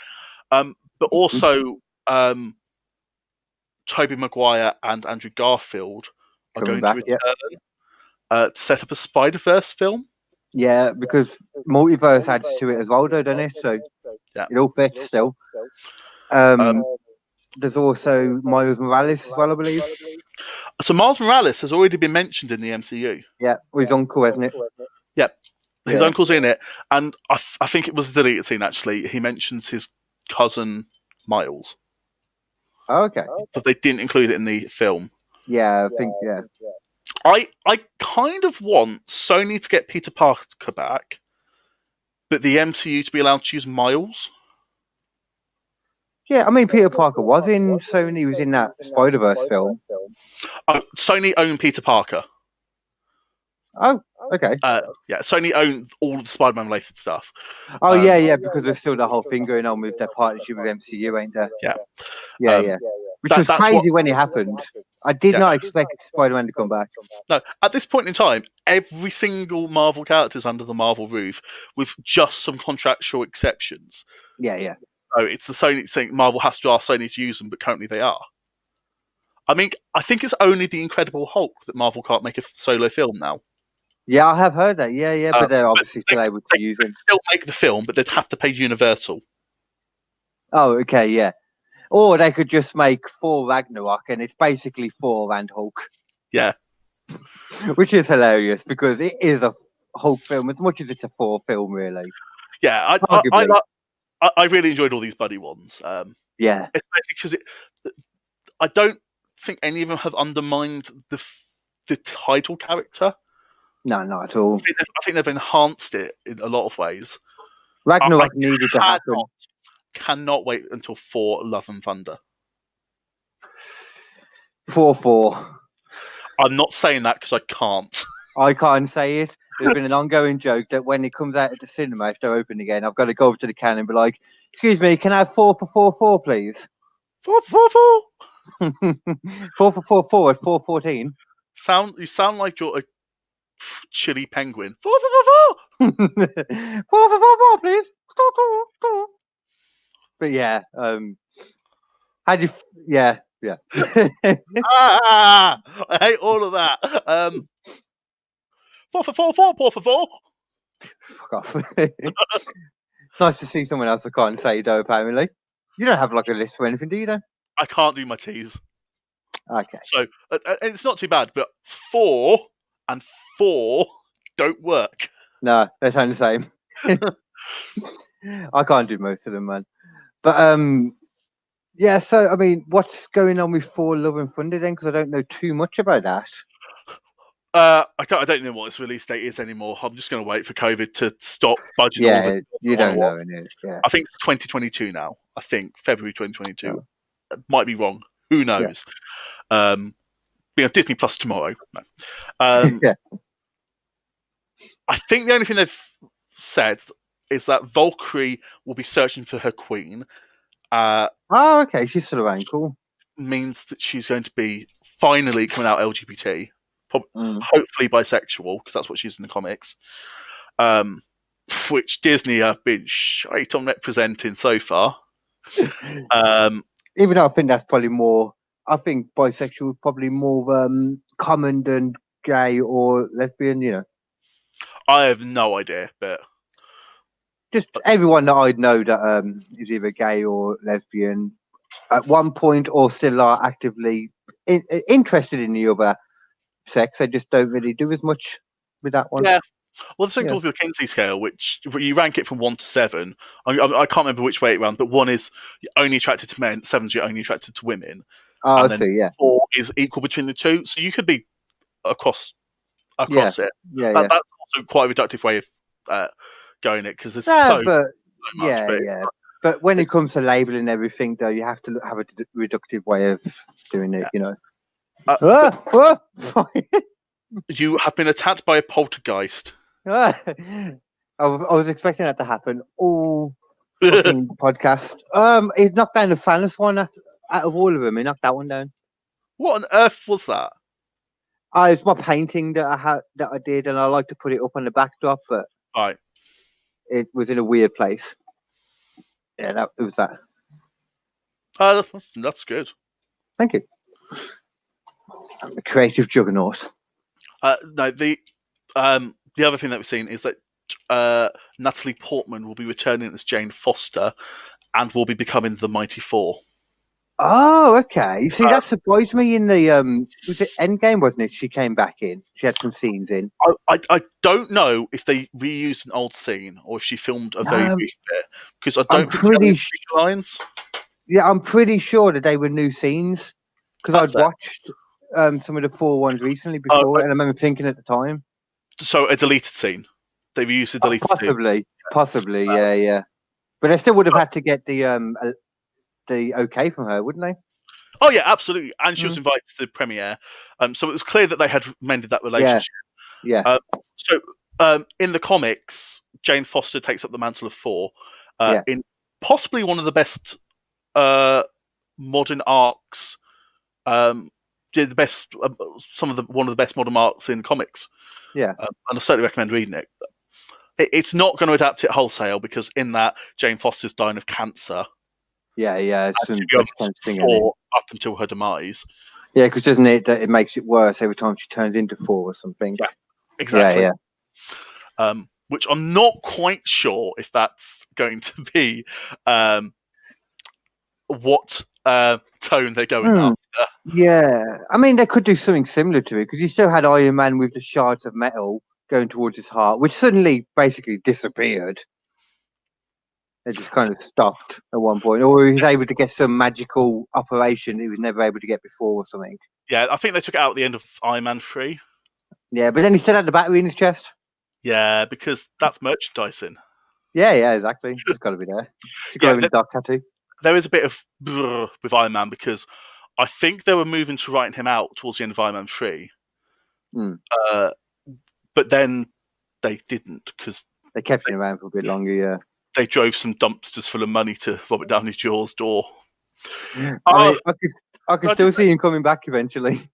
But also, Tobey Maguire and Andrew Garfield are Coming going back, to return to set up a Spider-Verse film. Yeah, because multiverse adds to it as well, though, doesn't it? So Yeah. it all fits still. There's also Miles Morales as well, I believe. So Miles Morales has already been mentioned in the MCU. Yeah, with his uncle, hasn't it? Yep. His Yeah. uncle's in it, and I think it was a deleted scene, actually. He mentions his cousin Miles, Oh, okay. but they didn't include it in the film. Yeah, I think, yeah. I kind of want Sony to get Peter Parker back, but the MCU to be allowed to use Miles. Yeah, I mean, Peter Parker was in Sony, he was in that Spider-Verse film. Sony owned Peter Parker. Oh, okay. Yeah, Sony owned all of the Spider-Man related stuff. Oh, yeah, because there's still the whole thing going on with their partnership with MCU, ain't there? Yeah. Yeah. Which was crazy when it happened. I did not expect Spider-Man to come back. No, at this point in time, every single Marvel character is under the Marvel roof, with just some contractual exceptions. Yeah. So it's the Sony thing. Marvel has to ask Sony to use them, but currently they are. I mean, I think it's only the Incredible Hulk that Marvel can't make a solo film now. Yeah, I have heard that. Yeah, but they're obviously still able to use him. Still make the film, but they'd have to pay Universal. Oh, okay, yeah. Or they could just make Thor Ragnarok, and it's basically Thor and Hulk. Yeah. Which is hilarious because it is a Hulk film as much as it's a Thor film, really. Yeah, I really enjoyed all these buddy ones. Yeah, especially because I don't think any of them have undermined the title character. No, not at all. I think they've enhanced it in a lot of ways. Ragnarok needed to happen. Cannot wait until Thor: Love and Thunder. 4-4. I'm not saying that because I can't. I can't say it. There's been an ongoing joke that when it comes out at the cinema, if they're open again, I've got to go over to the can and be like, "Excuse me, can I have 4 for 4-4, please?" 4 for 4. 4 for 4-4 at 4:14. You sound like you're a chilly penguin. 4 for 4 for 4-4, please. But yeah, how do you? Yeah. I hate all of that. 4 for 4, 4 for 4. Fuck off. It's nice to see someone else I can't say though. Apparently, you don't have like a list for anything, do you? Though I can't do my T's. Okay. So it's not too bad, but 4 and 4 don't work. No, they sound the same. I can't do most of them, man. But yeah. So I mean, what's going on with Thor: Love and Thunder then? Because I don't know too much about that. I don't know what its release date is anymore. I'm just going to wait for COVID to stop budging. Yeah, you don't know. Yeah. I think it's 2022 now. I think February 2022. Might be wrong. Who knows? Yeah. Be on Disney Plus tomorrow. No. Yeah. I think the only thing they've said is that Valkyrie will be searching for her queen. Okay, she's still around. Cool. Means that she's going to be finally coming out LGBT. Hopefully bisexual, because that's what she's in the comics. Which Disney have been shite on representing so far. Even though I think that's probably more. I think bisexual is probably more common than gay or lesbian. You know. I have no idea, but just everyone that I know that is either gay or lesbian at one point or still are actively interested in the other sex. They just don't really do as much with that one. Yeah. Well, the thing called the Kinsey scale, which you rank it from 1 to 7. I can't remember which way it ran, but 1 is you're only attracted to men, 7 is you're only attracted to women. Oh, I see. Yeah. 4 is equal between the two, so you could be across across it. Yeah, That's also quite a reductive way of going it because there's yeah. so But much. yeah, But yeah. But when it comes to labeling everything, though, you have to have a reductive way of doing it. Yeah. You know. But you have been attacked by a poltergeist. I was expecting that to happen all fucking podcast. He knocked down the funnest one out of all of them. He knocked that one down. What on earth was that? It's my painting that I did, and I like to put it up on the backdrop, but Right. it was in a weird place. Yeah, it was that. That's good. Thank you. I'm a creative juggernaut. No, the other thing that we've seen is that Natalie Portman will be returning as Jane Foster and will be becoming the Mighty Four. Oh, okay. See, that surprised me in the was it Endgame, wasn't it? She came back in. She had some scenes in. I don't know if they reused an old scene or if she filmed a very brief bit because I don't think pretty she had lines. Yeah, I'm pretty sure that they were new scenes because I'd watched some of the 4 ones recently before, and I remember thinking at the time. So a deleted scene. They reused a deleted scene. Possibly, yeah. But they still would have had to get the okay from her, wouldn't they? Oh yeah, absolutely. And she was invited to the premiere, so it was clear that they had mended that relationship. Yeah. In the comics, Jane Foster takes up the mantle of Four Yeah. in possibly one of the best modern arcs. One of the best modern arcs in comics. Yeah. And I certainly recommend reading it. It's not going to adapt it wholesale because in that Jane Foster's dying of cancer. Yeah. It's and she becomes Four up until her demise. Yeah, because doesn't it that it makes it worse every time she turns into Four or something? Yeah, exactly. Yeah. Which I'm not quite sure if that's going to be what tone they're going after. Yeah, I mean they could do something similar to it because you still had Iron Man with the shards of metal going towards his heart, which suddenly basically disappeared. They just kind of stopped at one point, or he was able to get some magical operation he was never able to get before, or something. Yeah, I think they took it out at the end of Iron Man 3. Yeah, but then he still had the battery in his chest. Yeah, because that's merchandising. Yeah, exactly. It's got to be there. It's got to be a dark tattoo. There is a bit of with Iron Man because I think they were moving to writing him out towards the end of Iron Man 3. But then they didn't because they kept him around for a bit longer. Yeah, they drove some dumpsters full of money to Robert Downey Jr.'s door. I could still see him coming back eventually.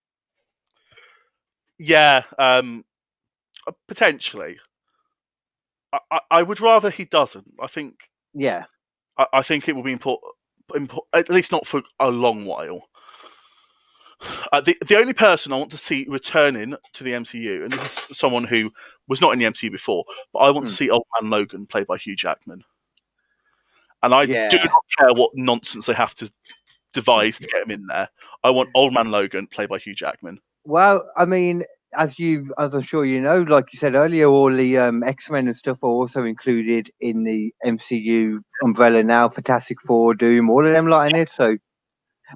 Yeah, potentially. I would rather he doesn't. I think. Yeah. I think it will be important, at least not for a long while. The only person I want to see returning to the MCU, and this is someone who was not in the MCU before, but I want to see Old Man Logan played by Hugh Jackman. And I do not care what nonsense they have to devise to get him in there. I want Old Man Logan played by Hugh Jackman. Well, I mean, as I'm sure you know, like you said earlier, all the X-Men and stuff are also included in the MCU umbrella now. Fantastic Four, Doom, all of them lot in it. So,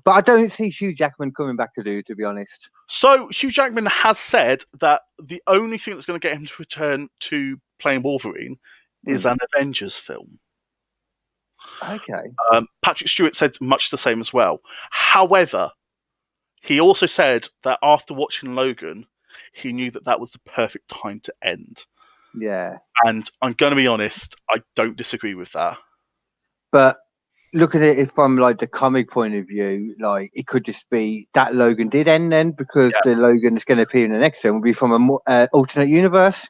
but I don't see Hugh Jackman coming back to be honest. So Hugh Jackman has said that the only thing that's going to get him to return to playing Wolverine is an Avengers film. Okay. Patrick Stewart said much the same as well. However, he also said that after watching Logan, he knew that was the perfect time to end. Yeah. And I'm going to be honest, I don't disagree with that. But look at it from like the comic point of view, like it could just be that Logan did end then because the Logan that's going to appear in the next film will be from an alternate universe.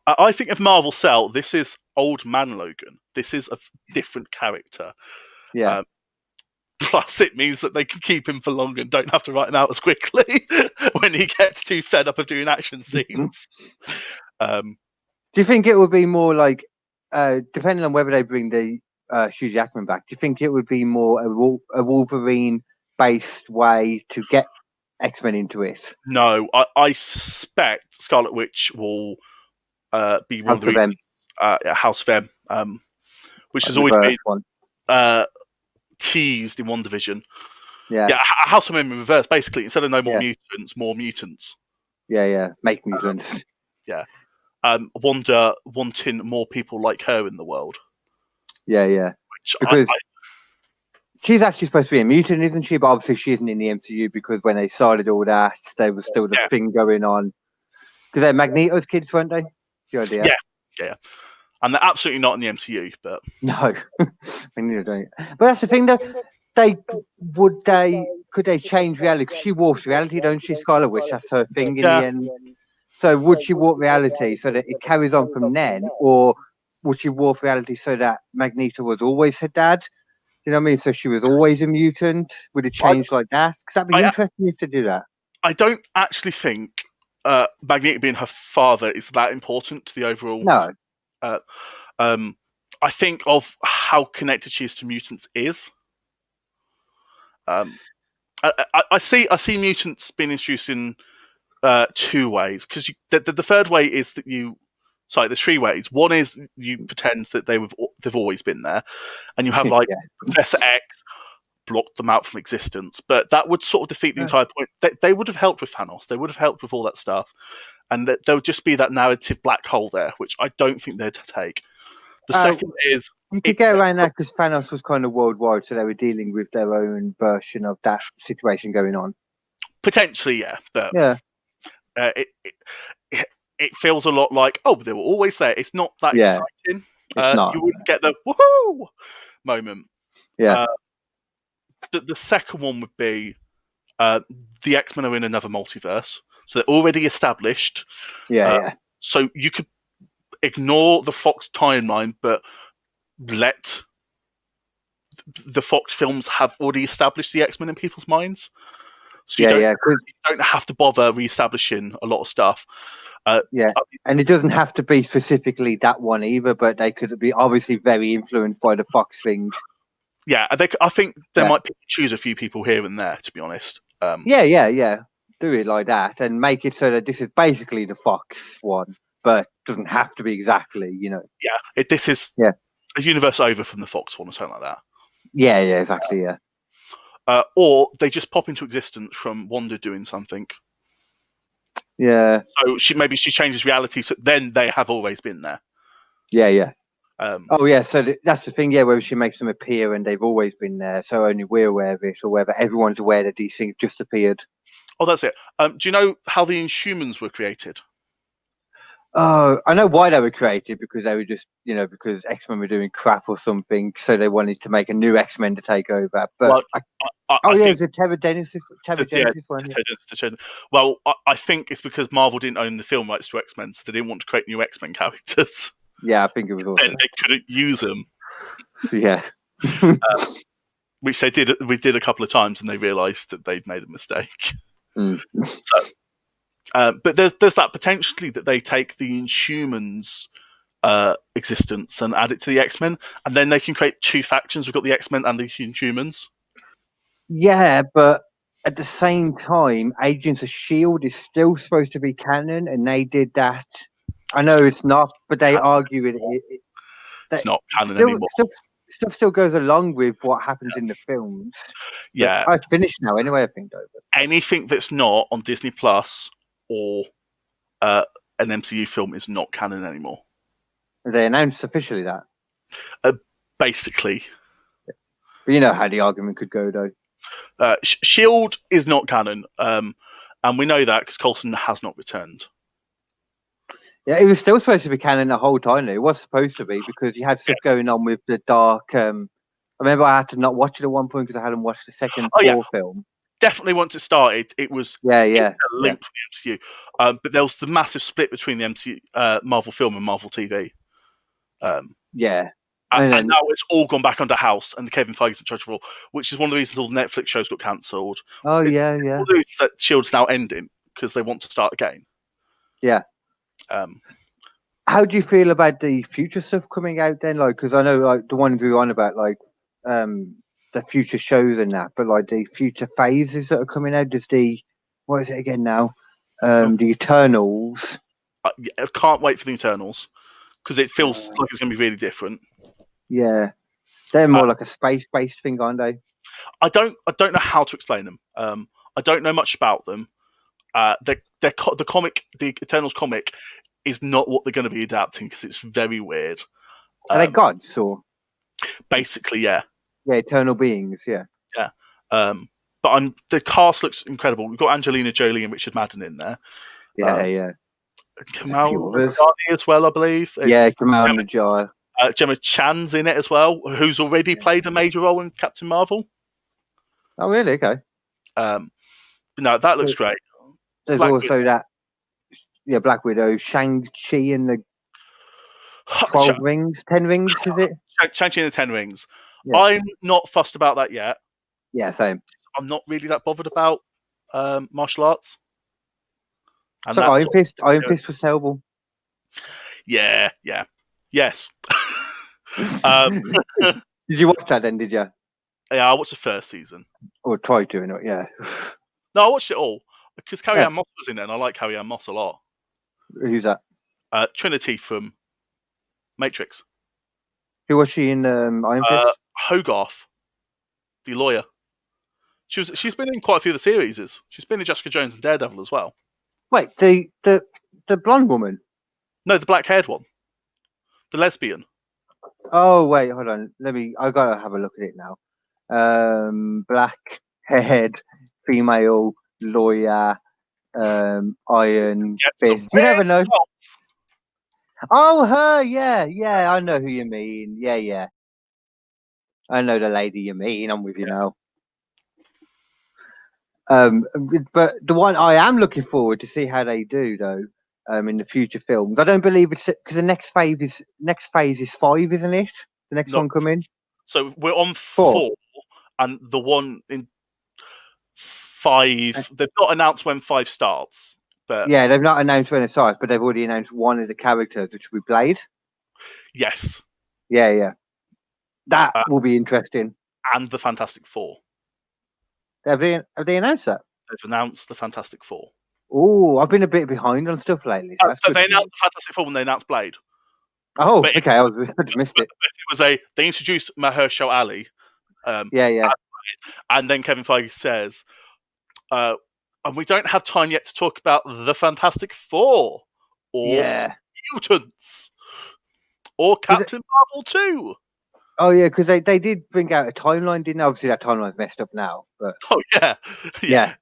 I think if Marvel sell, this is Old Man Logan. This is a different character. Yeah. Plus, it means that they can keep him for longer and don't have to write him out as quickly when he gets too fed up of doing action scenes. Do you think it would be more like, depending on whether they bring the Hugh Jackman back, do you think it would be more a Wolverine-based way to get X-Men into it? No, I suspect Scarlet Witch will be one of the reasons, House of M, which has always been teased in WandaVision. Yeah, House of M in reverse, basically. Instead of no more mutants, more mutants. Yeah, make mutants. Yeah. Wanda wanting more people like her in the world. Yeah. Which Because she's actually supposed to be a mutant, isn't she? But obviously she isn't in the MCU because when they started all that, there was still the thing going on. Because they're Magneto's kids, weren't they? The idea. Yeah. And they're absolutely not in the MCU, but No. Magneto don't. But that's the thing, though. Could they change reality? Because she warps reality, don't she, Scarlet Witch? That's her thing in the end. So would she warp reality so that it carries on from then, or would she warp reality so that Magneto was always her dad? You know what I mean? So she was always a mutant. Would it change like that? Because that'd be interesting if to do that. I don't actually think Magneto being her father is that important to the overall. No. I think of how connected she is to mutants is. I see mutants being introduced in two ways, because the third way is that there's three ways. One is you pretend that they've always been there, and you have like Professor X block them out from existence. But that would sort of defeat the entire point. They would have helped with Thanos. They would have helped with all that stuff, and there would just be that narrative black hole there, which I don't think they'd take. The second is you could get around that because Thanos was kind of worldwide, so they were dealing with their own version of that situation going on. Potentially, yeah, but it feels a lot like, oh, they were always there. It's not that exciting. It's not. You wouldn't get the woohoo moment. Yeah. The second one would be the X-Men are in another multiverse, so they're already established. Yeah. So you could ignore the Fox timeline, but let the Fox films have already established the X-Men in people's minds. So you don't have to bother re-establishing a lot of stuff. And it doesn't have to be specifically that one either, but they could be obviously very influenced by the Fox thing. Yeah, I think they might choose a few people here and there, to be honest. Do it like that and make it so that this is basically the Fox one, but doesn't have to be exactly, you know. Yeah, this is a universe over from the Fox one or something like that. Yeah, exactly, or they just pop into existence from Wanda doing something. Yeah. So she changes reality, so then they have always been there. Yeah. So that's the thing, where she makes them appear and they've always been there, so only we're aware of it, or whether everyone's aware that these things just appeared. Oh, that's it. Do you know how the Inhumans were created? Oh, I know why they were created, because they were just, because X-Men were doing crap or something, so they wanted to make a new X-Men to take over. But it's a Pterogenesis one. Well, I think it's because Marvel didn't own the film rights to X-Men, so they didn't want to create new X-Men characters. Yeah, I think it was also. Then they couldn't use them. Yeah. Which they did. We did a couple of times, and they realised that they'd made a mistake. But there's that potentially that they take the Inhumans' existence and add it to the X-Men, and then they can create two factions. We've got the X-Men and the Inhumans. Yeah, but at the same time, Agents of S.H.I.E.L.D. is still supposed to be canon, and they did that. I know it's not, but they argue it's not canon anymore. Stuff still goes along with what happens in the films. Yeah. I've finished now anyway, I think. Anything that's not on Disney Plus or an MCU film is not canon anymore. They announced officially that? Basically. But you know how the argument could go, though. S.H.I.E.L.D. is not canon, and we know that because Coulson has not returned. Yeah, it was still supposed to be canon the whole time. It was supposed to be, because you had stuff going on with the dark. I remember I had to not watch it at one point because I hadn't watched the second Thor film. Definitely once it started, it was linked with the MCU. But there was the massive split between the MCU, Marvel film and Marvel TV. And now it's all gone back under house, and Kevin Feige's in charge of all, which is one of the reasons all the Netflix shows got cancelled. Oh, One of the reasons that S.H.I.E.L.D's now ending, because they want to start again. Yeah. How do you feel about the future stuff coming out then? Like, because I know, like, the one we were on about, like, the future shows and that, but like the future phases that are coming out, does what is it again now? The Eternals. I can't wait for the Eternals, because it feels like it's going to be really different. Yeah, they're more like a space-based thing, aren't they? I don't know how to explain them. I don't know much about them. The Eternals comic is not what they're going to be adapting because it's very weird. Are they gods or? Basically, yeah. Yeah, eternal beings. Yeah. Yeah. But the cast looks incredible. We've got Angelina Jolie and Richard Madden in there. Yeah, yeah. Kamal few others. Nanjiani as well, I believe. Yeah, It's Kamal Najjar. Gemma Chan's in it as well, who's already played a major role in Captain Marvel. Oh, really? Okay. No, that looks great. There's Black also Widow. that, Black Widow, Shang-Chi and the 12 rings, 10 rings, is it? Shang-Chi and the Ten Rings. Yeah. I'm not fussed about that yet. Yeah, same. I'm not really that bothered about martial arts. And So Iron Fist was terrible. Yeah. Yes. Did you watch that then, did you? Yeah, I watched the first season. Or tried to, anyway, yeah. No, I watched it all because Carrie-Anne Moss was in it, and I like Carrie-Anne Moss a lot. Who's that? Trinity from Matrix. Who was she in Iron Fist? Hogarth, the lawyer. She's been in quite a few of the series. She's been in Jessica Jones and Daredevil as well. Wait, the blonde woman? No, the black-haired one. The lesbian. Oh, wait, hold on. I gotta have a look at it now. Black-haired female lawyer, Iron Fist. You never know. Oh, her, yeah. I know who you mean. Yeah. I know the lady you mean. I'm with you now. But the one I am looking forward to see how they do though, in the future films. I don't believe it's because the next phase is 5, isn't it? The next one coming. So we're on 4, and the one in 5. They've not announced when 5 starts. But yeah, they've not announced when it starts, but they've already announced one of the characters, which will be Blade. Yes. Yeah. That will be interesting. And the Fantastic Four. Have they announced that? They've announced the Fantastic Four. Oh, I've been a bit behind on stuff lately. So they announced the Fantastic Four when they announced Blade. Oh, okay. I just missed it. They introduced Mahershala Ali. Yeah. And then Kevin Feige says, and we don't have time yet to talk about the Fantastic Four or mutants or Captain Marvel 2. Oh yeah, because they did bring out a timeline, didn't they? Obviously that timeline's messed up now, but yeah.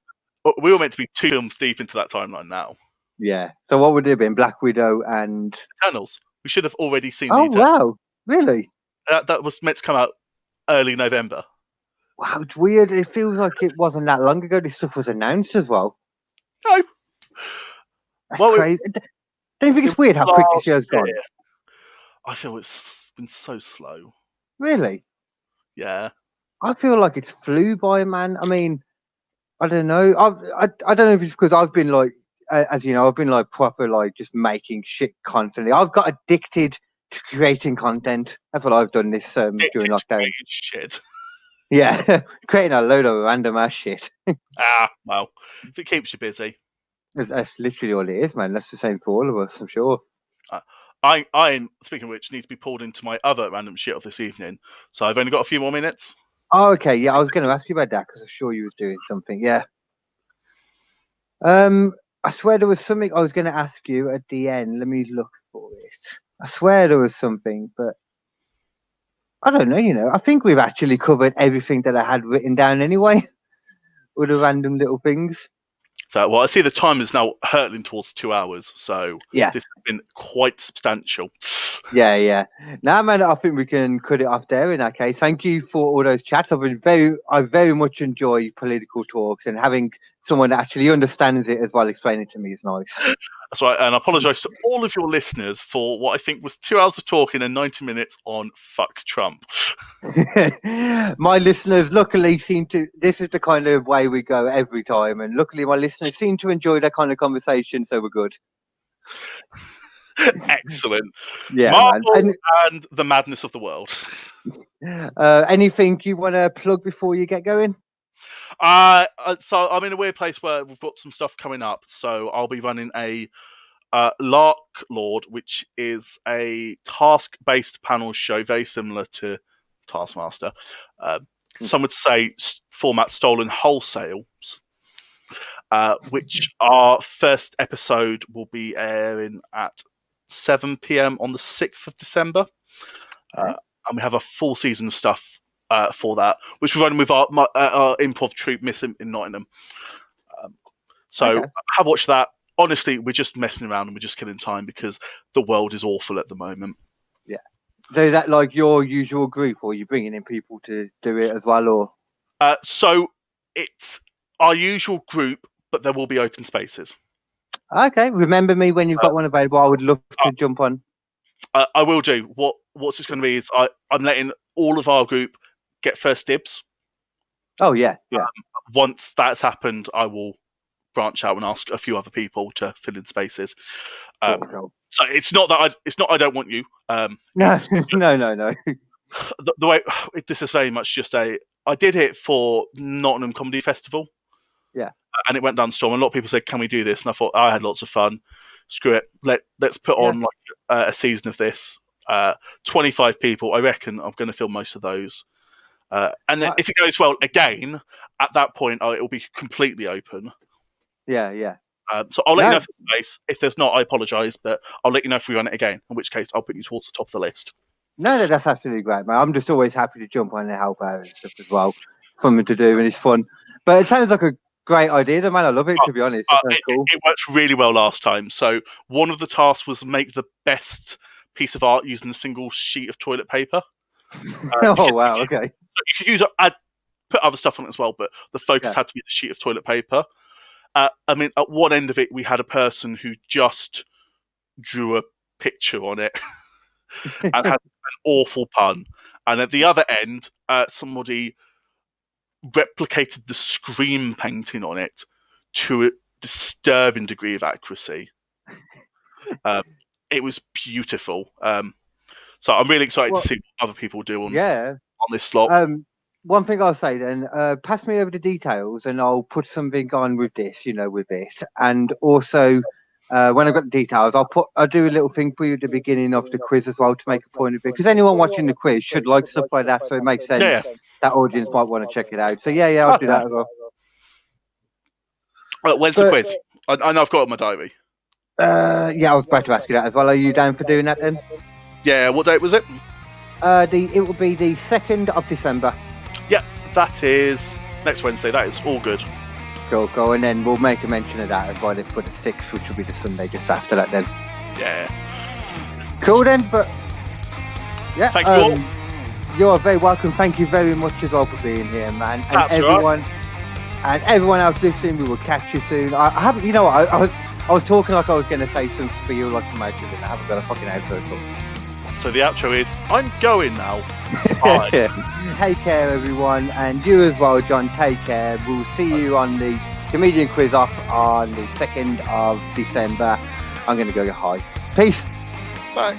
We were meant to be 2 films deep into that timeline now. Yeah. So what would it have been? Black Widow and Eternals. We should have already seen. Oh wow, really? That was meant to come out early November. Wow, it's weird. It feels like it wasn't that long ago this stuff was announced as well. No. That's crazy. Don't you think it's weird how quick this year's gone? I feel it's been so slow. Really? Yeah. I feel like it's flew by, man. I mean, I don't know. I don't know if it's because I've been like, as you know, I've been like proper like just making shit constantly. I've got addicted to creating content. That's what I've done this during lockdown. Shit. Yeah, creating a load of random ass shit. Well, if it keeps you busy. That's literally all it is, man. That's the same for all of us, I'm sure. I speaking of which, need to be pulled into my other random shit of this evening. So I've only got a few more minutes. Oh, okay. Yeah, I was going to ask you about that because I'm sure you was doing something. Yeah. I swear there was something I was going to ask you at the end. Let me look for it. I swear there was something, but I don't know. You know, I think we've actually covered everything that I had written down anyway, with the random little things. Well, I see the time is now hurtling towards 2 hours, so this has been quite substantial. Yeah. Now, man, I think we can cut it off there in that case. Thank you for all those chats. I very much enjoy political talks, and having someone that actually understands it as well explain it to me is nice. That's right, and I apologise to all of your listeners for what I think was 2 hours of talking and 90 minutes on fuck Trump. My listeners luckily this is the kind of way we go every time, and luckily my listeners seem to enjoy that kind of conversation, so we're good. Excellent. Yeah, Marvel man. And the madness of the world. Anything you want to plug before you get going? So I'm in a weird place where we've got some stuff coming up. So I'll be running a Lark Lord, which is a task-based panel show, very similar to Taskmaster. Some would say format stolen wholesale. Which our first episode will be airing at 7 p.m. on the 6th of December. And we have a full season of stuff for that, which we're running with our improv troupe Miss in Nottingham. So have watched that. Honestly, we're just messing around and we're just killing time because the world is awful at the moment. Yeah. So is that like your usual group, or are you bringing in people to do it as well, or? So it's our usual group, but there will be open spaces. Okay, remember me when you've got one available. I would love to jump on. I will do. What's this going to be is I'm letting all of our group get first dibs. Oh yeah. Once that's happened, I will branch out and ask a few other people to fill in spaces. Cool. So it's not that I don't want you. No. The way this is very much just I did it for Nottingham Comedy Festival. Yeah. And it went down storm. A lot of people said, "Can we do this?" And I thought I had lots of fun. Screw it. Let's put on a season of this. 25 people. I reckon I'm going to film most of those. And then if it goes well again, at that point it will be completely open. Yeah. So I'll let you know if there's space. If there's not, I apologise, but I'll let you know if we run it again. In which case, I'll put you towards the top of the list. No, that's absolutely great, man. I'm just always happy to jump on and help out and stuff as well. Fun to do, and it's fun. But it sounds like a great idea, man. I love it, to be honest. Cool. It worked really well last time. So one of the tasks was make the best piece of art using a single sheet of toilet paper. Wow, okay. You could use put other stuff on it as well, but the focus had to be the sheet of toilet paper. At one end of it, we had a person who just drew a picture on it and had an awful pun. And at the other end, somebody replicated the Scream painting on it to a disturbing degree of accuracy. It was beautiful. So I'm really excited to see what other people do on this slot. One thing I'll say then, pass me over the details and I'll put something on with this, and also when I've got the details, I'll do a little thing for you at the beginning of the quiz as well to make a point of it, because anyone watching the quiz should like stuff like that, so it makes sense that audience might want to check it out. So I'll do that as well. When's the quiz? I know I've got it in my diary. I was about to ask you that as well. Are you down for doing that then? Yeah, what date was it? It will be the 2nd of December. Yeah, that is next Wednesday. That is all good. Cool. And then we'll make a mention of that as well for the 6th, which will be the Sunday just after that then. Yeah. Cool then, but thank you all. You're very welcome. Thank you very much as well for being here, man. And that's everyone and everyone else listening, we will catch you soon. I haven't, I was talking like I was going to say some spiel like some outro, and I haven't got a fucking outro at all. So the outro is, I'm going now. Bye. Take care, everyone. And you as well, John. Take care. We'll see you on the comedian quiz off on the 2nd of December. I'm going to go high. Peace. Bye.